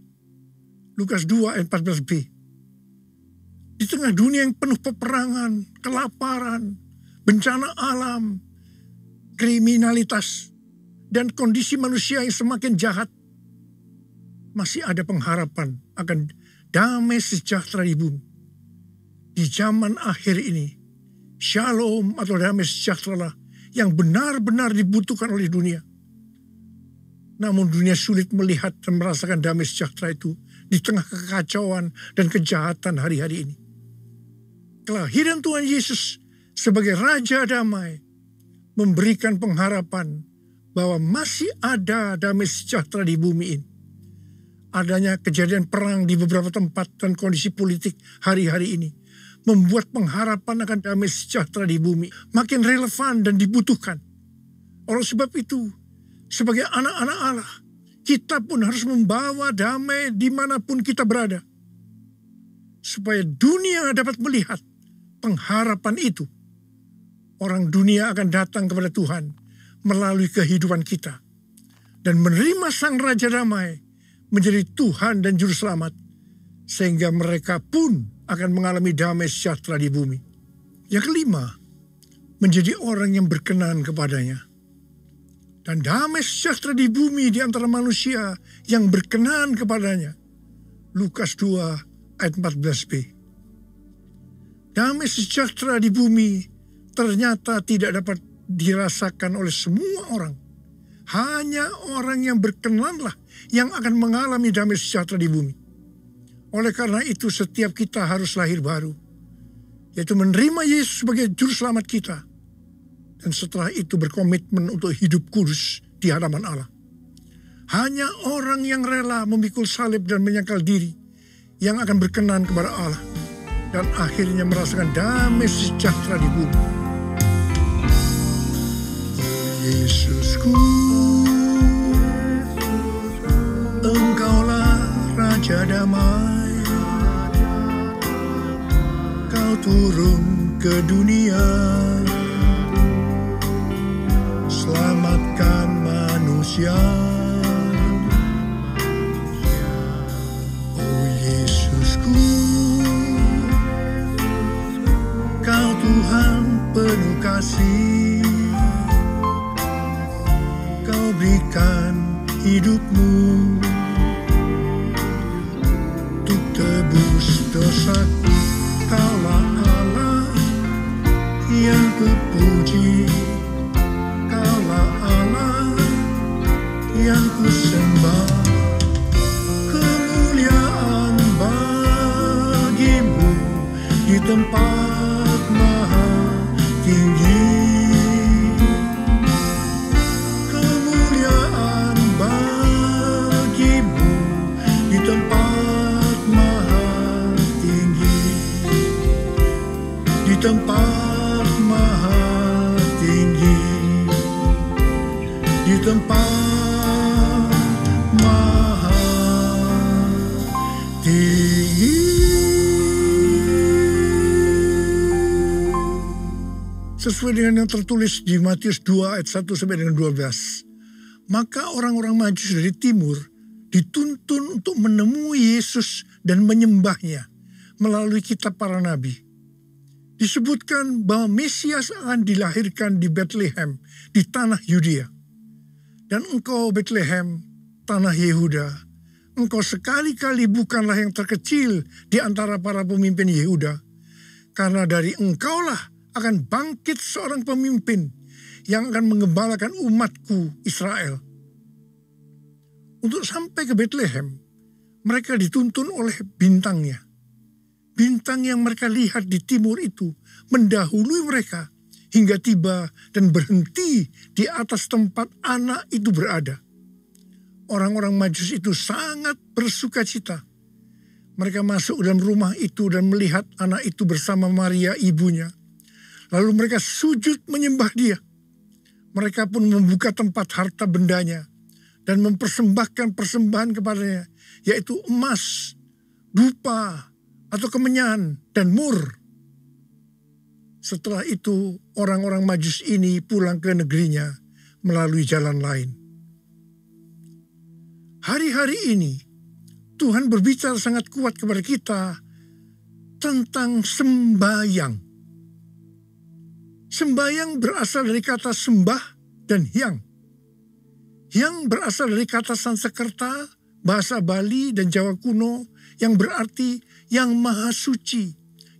S10: Lukas 2 ayat 14b. Di tengah dunia yang penuh peperangan, kelaparan, bencana alam, kriminalitas, dan kondisi manusia yang semakin jahat, masih ada pengharapan akan damai sejahtera di bumi. Di zaman akhir ini, shalom atau damai sejahtera yang benar-benar dibutuhkan oleh dunia. Namun dunia sulit melihat dan merasakan damai sejahtera itu di tengah kekacauan dan kejahatan hari-hari ini. Kelahiran Tuhan Yesus sebagai Raja Damai memberikan pengharapan bahwa masih ada damai sejahtera di bumi ini. Adanya kejadian perang di beberapa tempat dan kondisi politik hari-hari ini membuat pengharapan akan damai sejahtera di bumi makin relevan dan dibutuhkan. Oleh sebab itu, sebagai anak-anak Allah, kita pun harus membawa damai dimanapun kita berada. Supaya dunia dapat melihat pengharapan itu. Orang dunia akan datang kepada Tuhan melalui kehidupan kita. Dan menerima Sang Raja Damai menjadi Tuhan dan Juru Selamat. Sehingga mereka pun akan mengalami damai sejahtera di bumi. Yang kelima, menjadi orang yang berkenan kepadanya. Dan damai sejahtera di bumi di antara manusia yang berkenan kepadanya. Lukas 2 ayat 14b. Damai sejahtera di bumi ternyata tidak dapat dirasakan oleh semua orang. Hanya orang yang berkenanlah yang akan mengalami damai sejahtera di bumi. Oleh karena itu setiap kita harus lahir baru. Yaitu menerima Yesus sebagai Juru Selamat kita. Dan setelah itu berkomitmen untuk hidup kudus di hadapan Allah. Hanya orang yang rela memikul salib dan menyangkal diri yang akan berkenan kepada Allah. Dan akhirnya merasakan damai sejahtera di bumi. Yesusku, Engkaulah Raja Damai. Kau turun ke dunia, selamatkan manusia. Oh Yesusku, Kau Tuhan penuh kasih. Kau berikan hidupmu untuk tebus dosaku. Kaulah Allah yang kupuji. Kaulah Allah yang kusembah. Kemuliaan bagimu di tempat maha tinggi. Kemuliaan bagimu di tempat maha tinggi. Di tempat maha tinggi. Di tempat maha tinggi. Sesuai dengan yang tertulis di Matius 2 ayat 1 sampai dengan 12. Maka orang-orang Majus dari timur dituntun untuk menemui Yesus dan menyembahnya melalui kitab para nabi. Disebutkan bahwa Mesias akan dilahirkan di Bethlehem di tanah Yudea. Dan engkau Bethlehem tanah Yehuda, engkau sekali-kali bukanlah yang terkecil di antara para pemimpin Yehuda, karena dari engkaulah akan bangkit seorang pemimpin yang akan mengembalakan umatku Israel. Untuk sampai ke Bethlehem, mereka dituntun oleh bintangnya. Bintang yang mereka lihat di timur itu mendahului mereka hingga tiba dan berhenti di atas tempat anak itu berada. Orang-orang Majus itu sangat bersuka cita. Mereka masuk dalam rumah itu dan melihat anak itu bersama Maria ibunya. Lalu mereka sujud menyembah dia. Mereka pun membuka tempat harta bendanya dan mempersembahkan persembahan kepadanya, yaitu emas, dupa, atau kemenyan, dan mur. Setelah itu, orang-orang Majus ini pulang ke negerinya melalui jalan lain. Hari-hari ini, Tuhan berbicara sangat kuat kepada kita tentang sembahyang. Sembahyang berasal dari kata sembah dan hyang. Hyang berasal dari kata Sanskerta, bahasa Bali dan Jawa kuno yang berarti yang maha suci,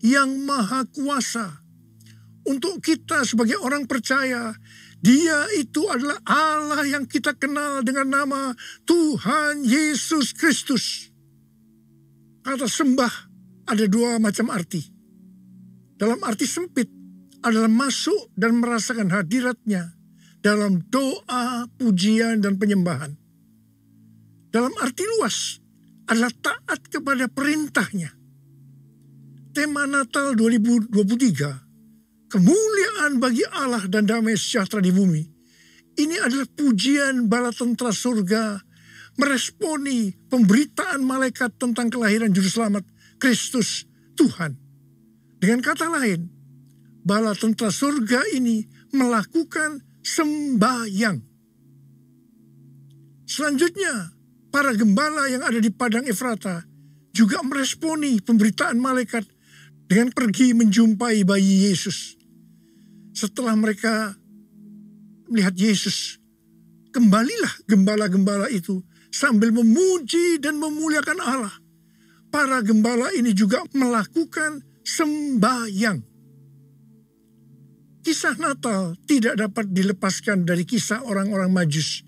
S10: yang maha kuasa. Untuk kita sebagai orang percaya, Dia itu adalah Allah yang kita kenal dengan nama Tuhan Yesus Kristus. Kata sembah ada dua macam arti. Dalam arti sempit adalah masuk dan merasakan hadirat-Nya dalam doa, pujian, dan penyembahan. Dalam arti luas adalah taat kepada perintah-Nya. Tema Natal 2023, kemuliaan bagi Allah dan damai sejahtera di bumi. Ini adalah pujian bala tentara surga meresponi pemberitaan malaikat tentang kelahiran Juru Selamat Kristus Tuhan. Dengan kata lain, bala tentara surga ini melakukan sembahyang. Selanjutnya, para gembala yang ada di Padang Efrata juga meresponi pemberitaan malaikat dengan pergi menjumpai bayi Yesus. Setelah mereka melihat Yesus, kembalilah gembala-gembala itu sambil memuji dan memuliakan Allah. Para gembala ini juga melakukan sembahyang. Kisah Natal tidak dapat dilepaskan dari kisah orang-orang Majus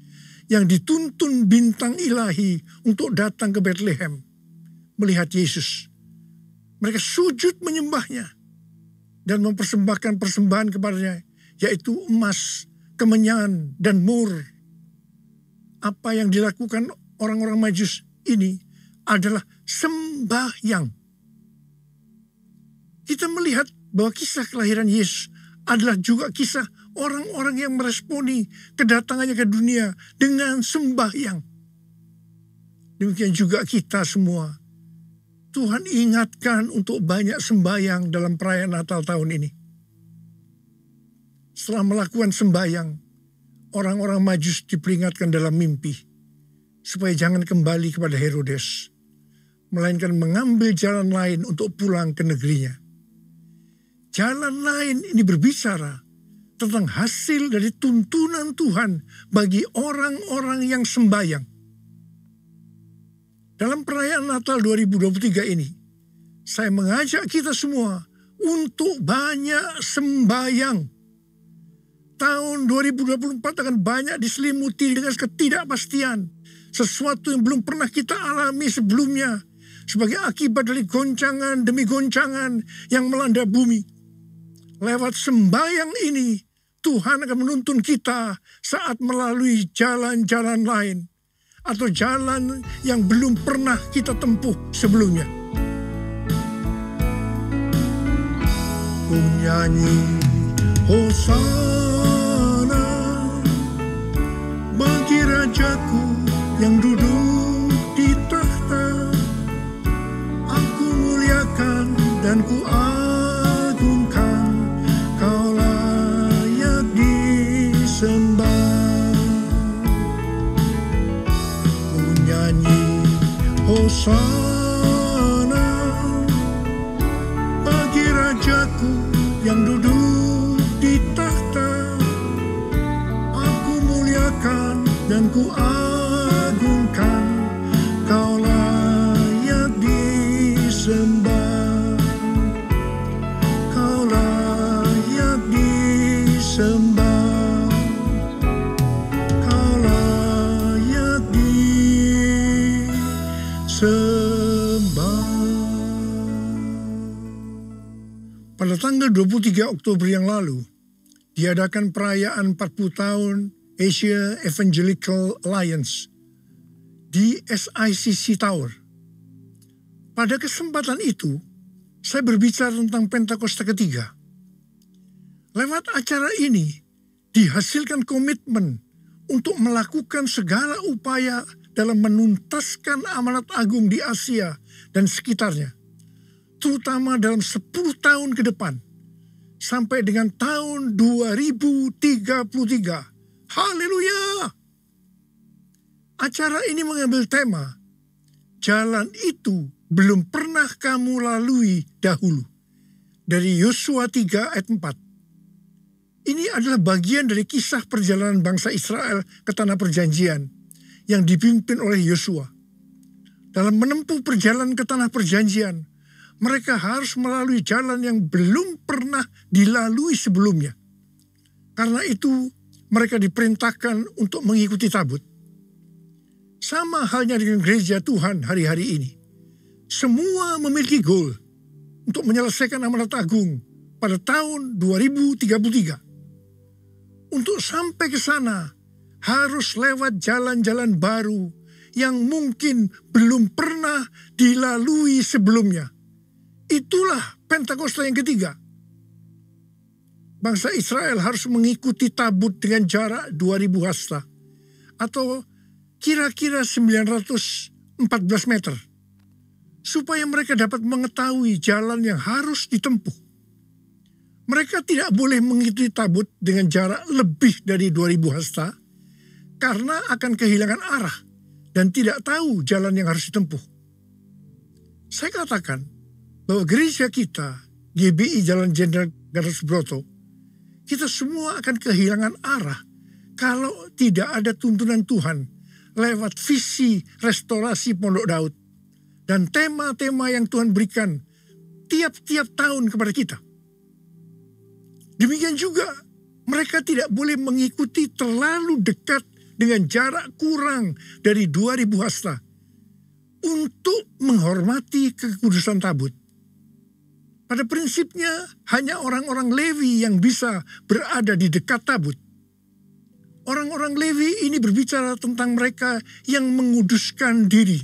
S10: yang dituntun bintang ilahi untuk datang ke Bethlehem melihat Yesus. Mereka sujud menyembahnya dan mempersembahkan persembahan kepadanya, yaitu emas, kemenyan, dan mur. Apa yang dilakukan orang-orang Majus ini adalah sembahyang. Kita melihat bahwa kisah kelahiran Yesus adalah juga kisah orang-orang yang meresponi kedatangannya ke dunia dengan sembahyang. Demikian juga kita semua. Tuhan ingatkan untuk banyak sembahyang dalam perayaan Natal tahun ini. Setelah melakukan sembahyang, orang-orang Majus diperingatkan dalam mimpi supaya jangan kembali kepada Herodes, melainkan mengambil jalan lain untuk pulang ke negerinya. Jalan lain ini berbicara tentang hasil dari tuntunan Tuhan bagi orang-orang yang sembahyang. Dalam perayaan Natal 2023 ini, saya mengajak kita semua untuk banyak sembahyang. Tahun 2024 akan banyak diselimuti dengan ketidakpastian. Sesuatu yang belum pernah kita alami sebelumnya sebagai akibat dari goncangan demi goncangan yang melanda bumi. Lewat sembahyang ini, Tuhan akan menuntun kita saat melalui jalan-jalan lain atau jalan yang belum pernah kita tempuh sebelumnya. Ku nyanyi Hosana bagi Rajaku yang duduk di tahta. Aku muliakan dan ku agungkan, Kau layak disembah. Ku nyanyi Hosana bagi Rajaku yang duduk di tahta. Aku muliakan dan ku agungkan, sembah. Pada tanggal 23 Oktober yang lalu, diadakan perayaan 40 tahun Asia Evangelical Alliance di SICC Tower. Pada kesempatan itu, saya berbicara tentang Pentakosta ketiga. Lewat acara ini, dihasilkan komitmen untuk melakukan segala upaya dalam menuntaskan amanat agung di Asia dan sekitarnya, terutama dalam 10 tahun ke depan, sampai dengan tahun 2033. Haleluya! Acara ini mengambil tema, jalan itu belum pernah kamu lalui dahulu, dari Yosua 3 ayat 4. Ini adalah bagian dari kisah perjalanan bangsa Israel ke tanah perjanjian yang dipimpin oleh Yosua. Dalam menempuh perjalanan ke tanah perjanjian, mereka harus melalui jalan yang belum pernah dilalui sebelumnya. Karena itu, mereka diperintahkan untuk mengikuti tabut. Sama halnya dengan gereja Tuhan hari-hari ini. Semua memiliki goal untuk menyelesaikan amanat agung pada tahun 2033. Untuk sampai ke sana, harus lewat jalan-jalan baru yang mungkin belum pernah dilalui sebelumnya. Itulah Pentakosta yang ketiga. Bangsa Israel harus mengikuti tabut dengan jarak 2000 hasta atau kira-kira 914 meter, supaya mereka dapat mengetahui jalan yang harus ditempuh. Mereka tidak boleh mengikuti tabut dengan jarak lebih dari 2000 hasta karena akan kehilangan arah dan tidak tahu jalan yang harus ditempuh. Saya katakan bahwa gereja kita, GBI Jalan Jenderal Gatot Subroto, kita semua akan kehilangan arah kalau tidak ada tuntunan Tuhan lewat visi restorasi Pondok Daud dan tema-tema yang Tuhan berikan tiap-tiap tahun kepada kita. Demikian juga, mereka tidak boleh mengikuti terlalu dekat dengan jarak kurang dari 2000 hasta untuk menghormati kekudusan tabut. Pada prinsipnya, hanya orang-orang Lewi yang bisa berada di dekat tabut. Orang-orang Lewi ini berbicara tentang mereka yang menguduskan diri.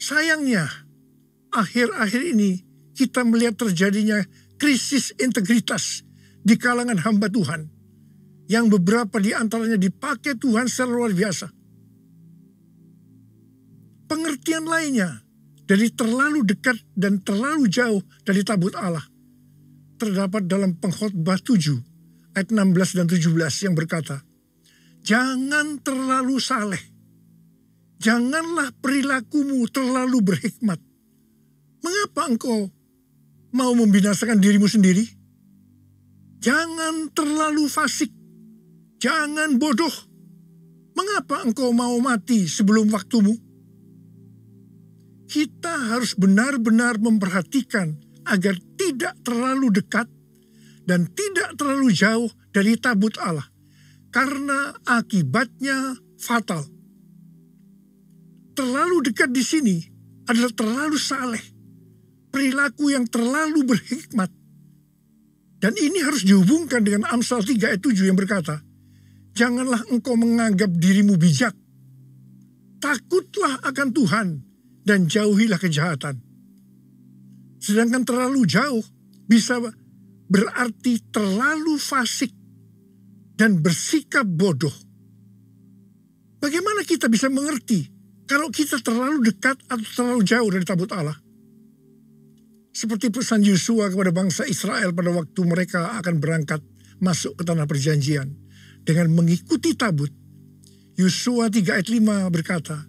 S10: Sayangnya, akhir-akhir ini kita melihat terjadinya krisis integritas di kalangan hamba Tuhan, yang beberapa di antaranya dipakai Tuhan secara luar biasa. Pengertian lainnya dari terlalu dekat dan terlalu jauh dari tabut Allah terdapat dalam Pengkhotbah 7 ayat 16 dan 17 yang berkata, jangan terlalu saleh, janganlah perilakumu terlalu berhikmat. Mengapa engkau mau membinasakan dirimu sendiri? Jangan terlalu fasik, jangan bodoh. Mengapa engkau mau mati sebelum waktumu? Kita harus benar-benar memperhatikan agar tidak terlalu dekat dan tidak terlalu jauh dari tabut Allah, karena akibatnya fatal. Terlalu dekat di sini adalah terlalu saleh, perilaku yang terlalu berhikmat. Dan ini harus dihubungkan dengan Amsal 3 ayat 7 yang berkata, janganlah engkau menganggap dirimu bijak. Takutlah akan Tuhan dan jauhilah kejahatan. Sedangkan terlalu jauh bisa berarti terlalu fasik dan bersikap bodoh. Bagaimana kita bisa mengerti kalau kita terlalu dekat atau terlalu jauh dari tabut Allah? Seperti pesan Yosua kepada bangsa Israel pada waktu mereka akan berangkat masuk ke tanah perjanjian dengan mengikuti tabut. Yosua 3 ayat 5 berkata,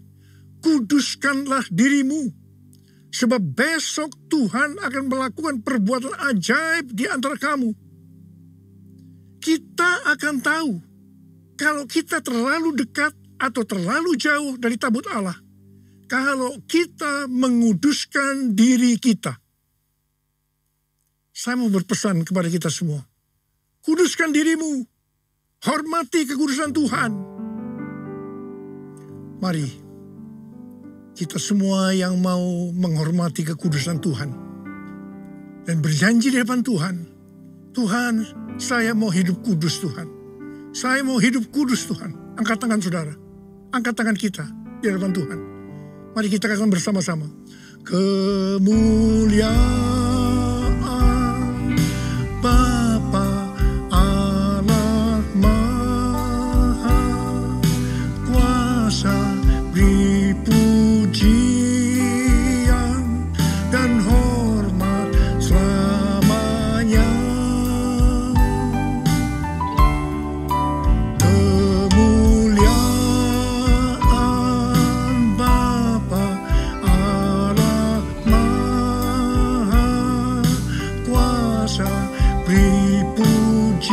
S10: kuduskanlah dirimu, sebab besok Tuhan akan melakukan perbuatan ajaib di antara kamu. Kita akan tahu kalau kita terlalu dekat atau terlalu jauh dari tabut Allah, kalau kita menguduskan diri kita. Saya mau berpesan kepada kita semua, kuduskan dirimu, hormati kekudusan Tuhan. Mari kita semua yang mau menghormati kekudusan Tuhan dan berjanji di depan Tuhan, Tuhan, saya mau hidup kudus Tuhan. Saya mau hidup kudus Tuhan. Angkat tangan saudara, angkat tangan kita di depan Tuhan. Mari kita katakan bersama-sama. Kemuliaan Bapa Allah Maha Kuasa, beri pujian dan hormat selamanya. Kemuliaan Bapa Allah Maha Kuasa, beri pujian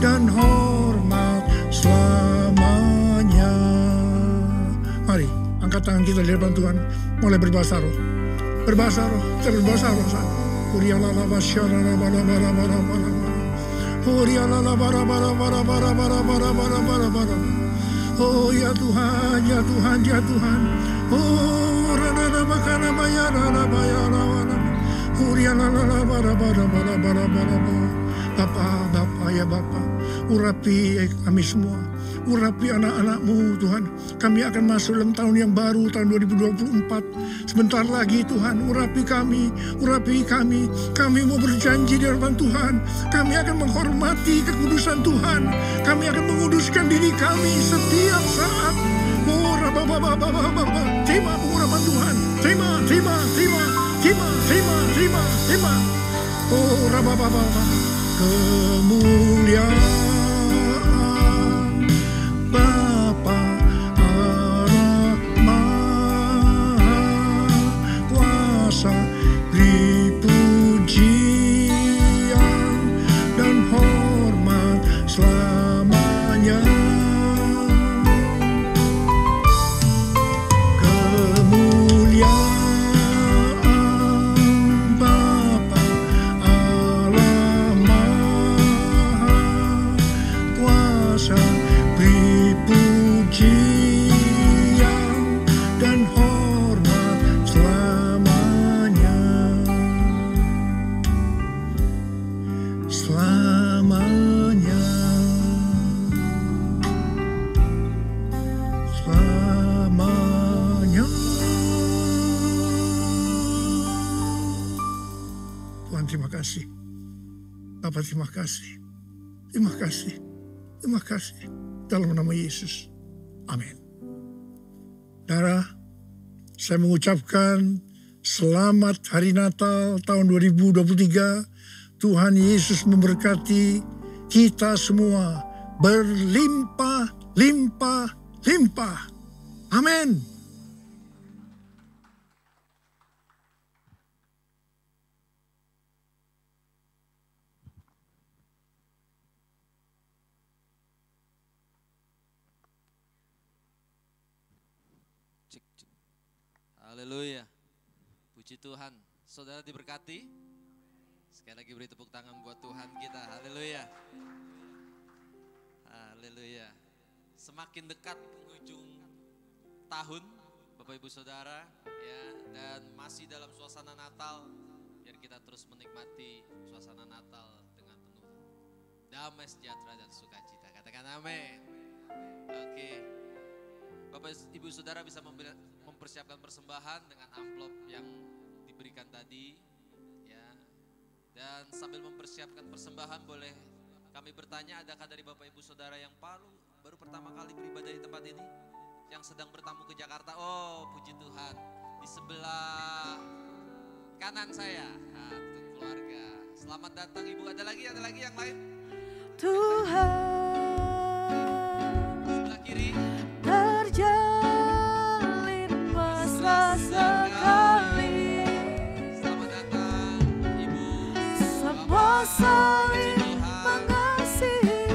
S10: dan hormat selamanya. Mari angkat tangan kita di depan Tuhan, mulai berbahasa roh. Berbahasa roh, kita berbahasa roh sana. Oh ya Tuhan, ya Tuhan, ya Tuhan. Oh rana makana bayana bayana. Bapa ya Bapa, urapi kami semua, urapi anak-anak-Mu Tuhan. Kami akan masuk dalam tahun yang baru, tahun 2024. Sebentar lagi Tuhan, urapi kami, urapi kami. Kami mau berjanji di hadapan Tuhan, kami akan menghormati kekudusan Tuhan. Kami akan menguduskan diri kami setiap saat. Oh terima pengurapan Tuhan, terima. Oh kemuliaan Bapa Allah Maha Kuasa, beri pujian dan hormat selamanya. Terima kasih. Bapak terima kasih. Terima kasih. Terima kasih. Dalam nama Yesus. Amin. Saudara, saya mengucapkan selamat Hari Natal tahun 2023. Tuhan Yesus memberkati kita semua berlimpah-limpah-limpah. Amin.
S3: Haleluya. Puji Tuhan. Saudara diberkati. Sekali lagi beri tepuk tangan buat Tuhan kita. Haleluya. Haleluya. Semakin dekat penghujung tahun, Bapak Ibu Saudara, ya, dan masih dalam suasana Natal, biar kita terus menikmati suasana Natal dengan penuh damai, sejahtera dan sukacita. Katakan amin. Oke. Bapak Ibu Saudara bisa mempersiapkan persembahan dengan amplop yang diberikan tadi, ya. Dan sambil mempersiapkan persembahan, boleh kami bertanya, adakah dari Bapak Ibu Saudara yang baru pertama kali beribadah di tempat ini, yang sedang bertamu ke Jakarta? Oh, puji Tuhan. Di sebelah kanan saya, itu keluarga. Selamat datang Ibu. Ada lagi yang lain?
S1: Tuhan.
S3: Sebelah kiri.
S1: Terjalin mesra sekali.
S3: Selamat datang Ibu.
S1: Semua saling mengasihi,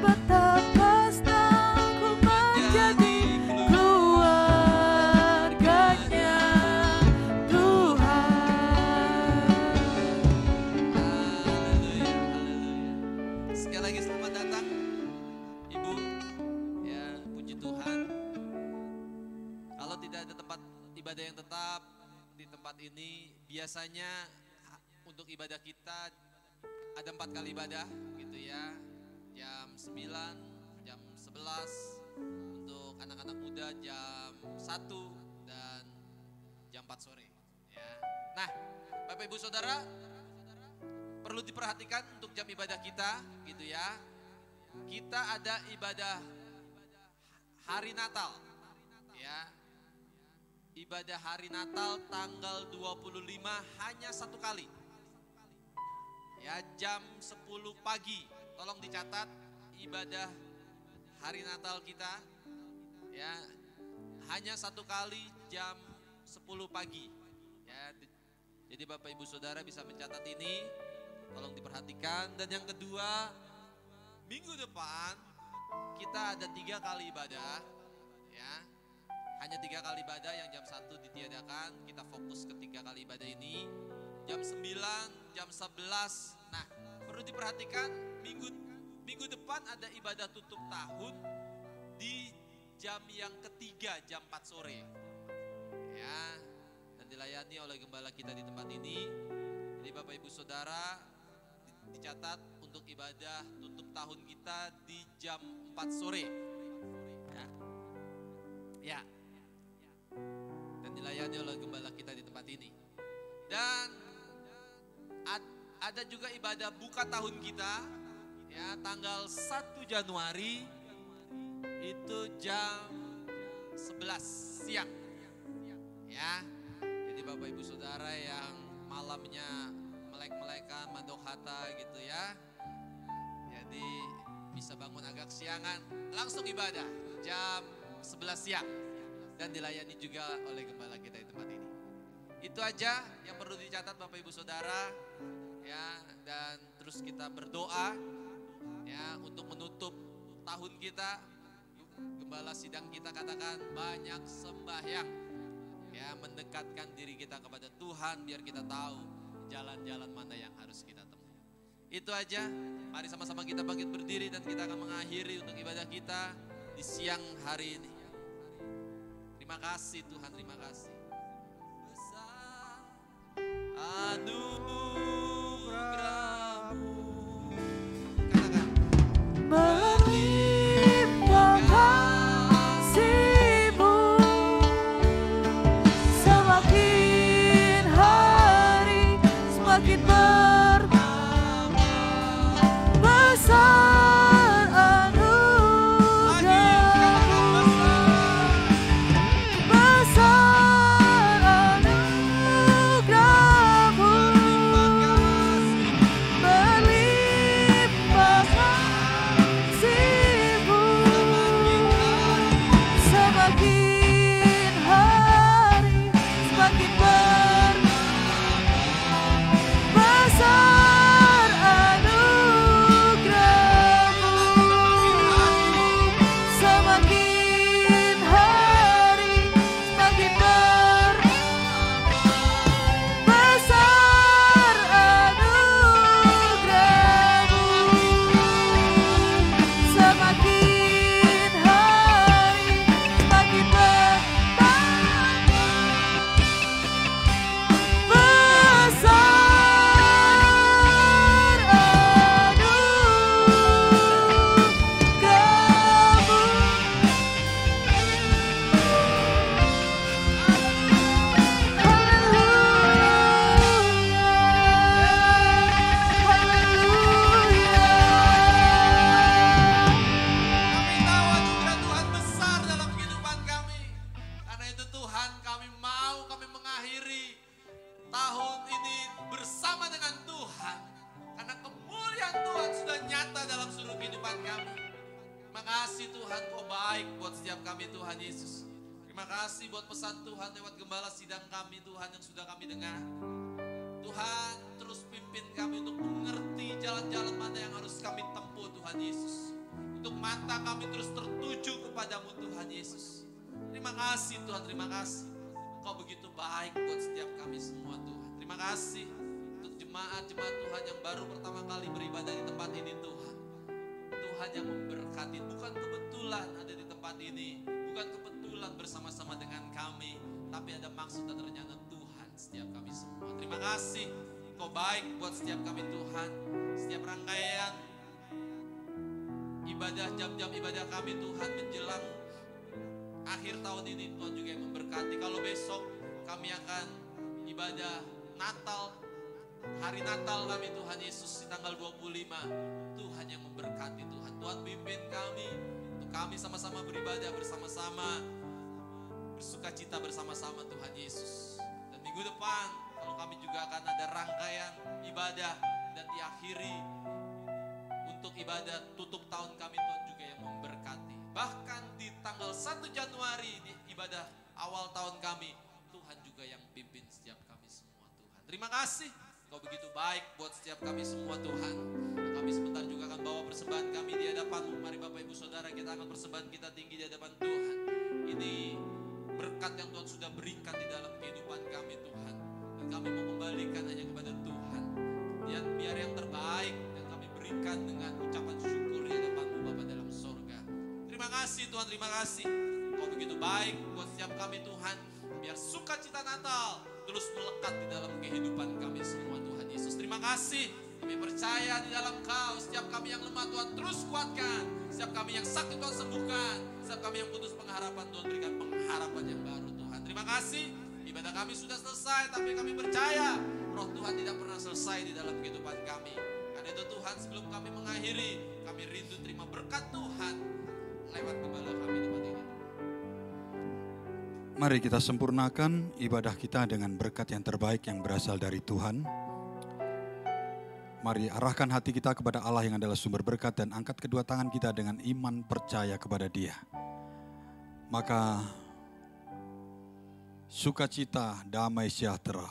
S1: betapa senang ku menjadi keluarganya Tuhan.
S3: Haleluya, haleluya. Sekali lagi selamat datang Ibu. Ya, puji Tuhan. ibadah yang tetap di tempat ini. Biasanya untuk ibadah kita ada 4 kali ibadah gitu ya. Jam 9, jam 11, untuk anak-anak muda jam 1 dan jam 4 sore ya. Nah, Bapak Ibu Saudara, perlu diperhatikan untuk jam ibadah kita gitu ya. Kita ada ibadah hari Natal ya. Ibadah hari Natal tanggal 25 hanya 1 kali. Ya, jam 10 pagi. Tolong dicatat ibadah hari Natal kita ya, hanya 1 kali jam 10 pagi. Ya, jadi Bapak Ibu Saudara bisa mencatat ini, tolong diperhatikan. Dan yang kedua, minggu depan kita ada 3 kali ibadah ya. Hanya 3 kali ibadah, yang jam 1 ditiadakan. Kita fokus ke 3 kali ibadah ini. Jam 9, jam 11. Nah, perlu diperhatikan minggu depan ada ibadah tutup tahun di jam yang ketiga, jam 4 sore. Ya, dan dilayani oleh gembala kita di tempat ini. Jadi Bapak Ibu Saudara, dicatat untuk ibadah tutup tahun kita di jam 4 sore. Ya. Dan dilayani oleh gembala kita di tempat ini. Dan ada juga ibadah buka tahun kita ya, tanggal 1 Januari itu jam 11 siang. Ya. Jadi Bapak Ibu Saudara yang malamnya melek-melekan mandok hata gitu ya. Jadi bisa bangun agak siangan, langsung ibadah jam 11 siang. Dan dilayani juga oleh gembala kita di tempat ini. Itu aja yang perlu dicatat Bapak Ibu Saudara ya. Dan terus kita berdoa ya untuk menutup tahun kita. Gembala sidang kita katakan banyak sembahyang ya, mendekatkan diri kita kepada Tuhan biar kita tahu jalan-jalan mana yang harus kita tempuh. Itu aja. Mari sama-sama kita bangkit berdiri dan kita akan mengakhiri untuk ibadah kita di siang hari ini. Terima kasih Tuhan, terima kasih. Besar anugerah-Mu. Katakan.
S1: Melimpah kasih-Mu, semakin hari semakin bertambah besar.
S3: Jemaat-jemaat Tuhan yang baru pertama kali beribadah di tempat ini Tuhan. Tuhan yang memberkati, bukan kebetulan ada di tempat ini, bukan kebetulan bersama-sama dengan kami, tapi ada maksud dan rencana Tuhan setiap kami semua. Terima kasih, Kau baik buat setiap kami Tuhan. Setiap rangkaian ibadah, jam-jam ibadah kami Tuhan menjelang akhir tahun ini, Tuhan juga yang memberkati. Kalau besok kami akan ibadah Natal, hari Natal kami Tuhan Yesus di tanggal 25, Tuhan yang memberkati Tuhan. Tuhan pimpin kami untuk kami sama-sama beribadah bersama-sama, bersukacita bersama-sama Tuhan Yesus. Dan minggu depan kalau kami juga akan ada rangkaian ibadah dan diakhiri untuk ibadah tutup tahun kami, Tuhan juga yang memberkati. Bahkan di tanggal 1 Januari di ibadah awal tahun kami, Tuhan juga yang pimpin setiap kami semua Tuhan. Terima kasih, Kau begitu baik buat setiap kami semua Tuhan. Dan kami sebentar juga akan bawa persembahan kami di hadapan-Mu. Mari Bapak Ibu Saudara, kita angkat persembahan kita tinggi di hadapan Tuhan. Ini berkat yang Tuhan sudah berikan di dalam kehidupan kami Tuhan. Dan kami mau kembalikan hanya kepada Tuhan. Biar yang terbaik yang kami berikan dengan ucapan syukur di hadapan-Mu Bapa dalam sorga. Terima kasih Tuhan, terima kasih. Kau begitu baik buat setiap kami Tuhan. Biar sukacita Natal terus melekat di dalam kehidupan kami semua Tuhan Yesus. Terima kasih. Kami percaya di dalam Kau. Setiap kami yang lemah Tuhan terus kuatkan. Setiap kami yang sakit Tuhan sembuhkan. Setiap kami yang putus pengharapan Tuhan berikan pengharapan yang baru Tuhan. Terima kasih. Ibadah kami sudah selesai, tapi kami percaya Roh Tuhan tidak pernah selesai di dalam kehidupan kami. Karena itu Tuhan, sebelum kami mengakhiri, kami rindu terima berkat Tuhan lewat gembala kami tempat ini.
S11: Mari kita sempurnakan ibadah kita dengan berkat yang terbaik yang berasal dari Tuhan. Mari arahkan hati kita kepada Allah yang adalah sumber berkat dan angkat kedua tangan kita dengan iman percaya kepada Dia. Maka sukacita, damai sejahtera,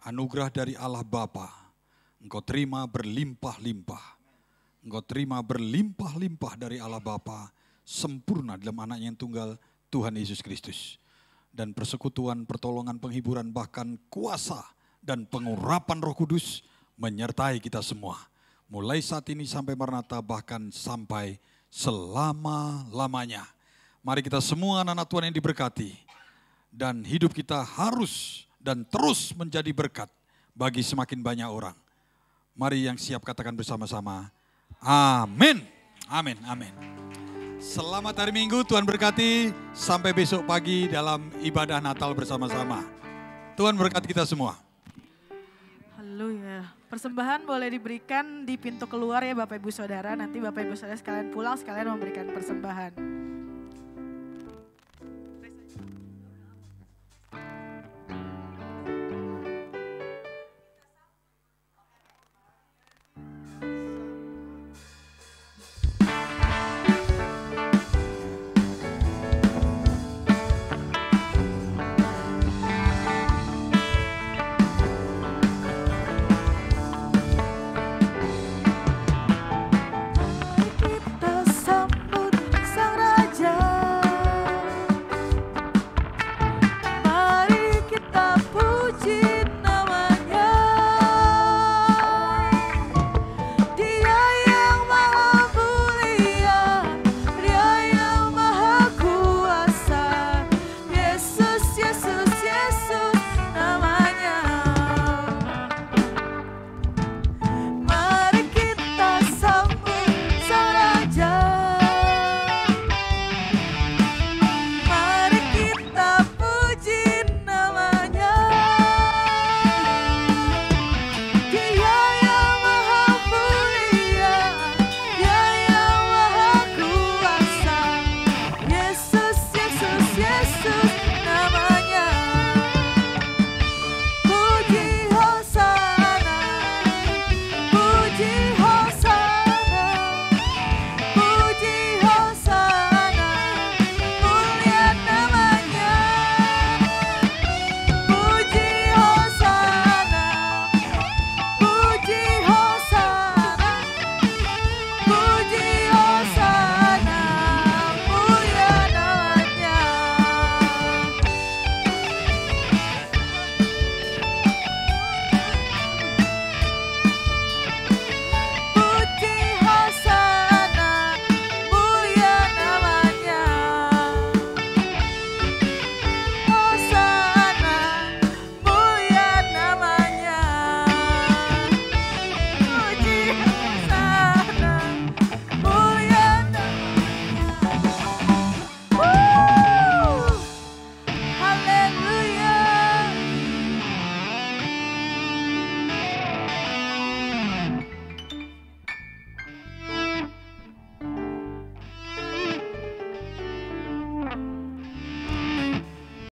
S11: anugerah dari Allah Bapa, engkau terima berlimpah-limpah. Engkau terima berlimpah-limpah dari Allah Bapa, sempurna dalam anaknya yang tunggal, Tuhan Yesus Kristus. Dan persekutuan, pertolongan, penghiburan, bahkan kuasa dan pengurapan Roh Kudus menyertai kita semua. Mulai saat ini sampai Maranatha, bahkan sampai selama-lamanya. Mari kita semua anak-anak Tuhan yang diberkati. Dan hidup kita harus dan terus menjadi berkat bagi semakin banyak orang. Mari yang siap katakan bersama-sama, amin, amin, amin. Selamat hari Minggu, Tuhan berkati. Sampai besok pagi dalam ibadah Natal bersama-sama. Tuhan berkati kita semua.
S1: Haleluya. Persembahan boleh diberikan di pintu keluar ya Bapak Ibu Saudara. Nanti Bapak Ibu Saudara sekalian pulang, sekalian memberikan persembahan.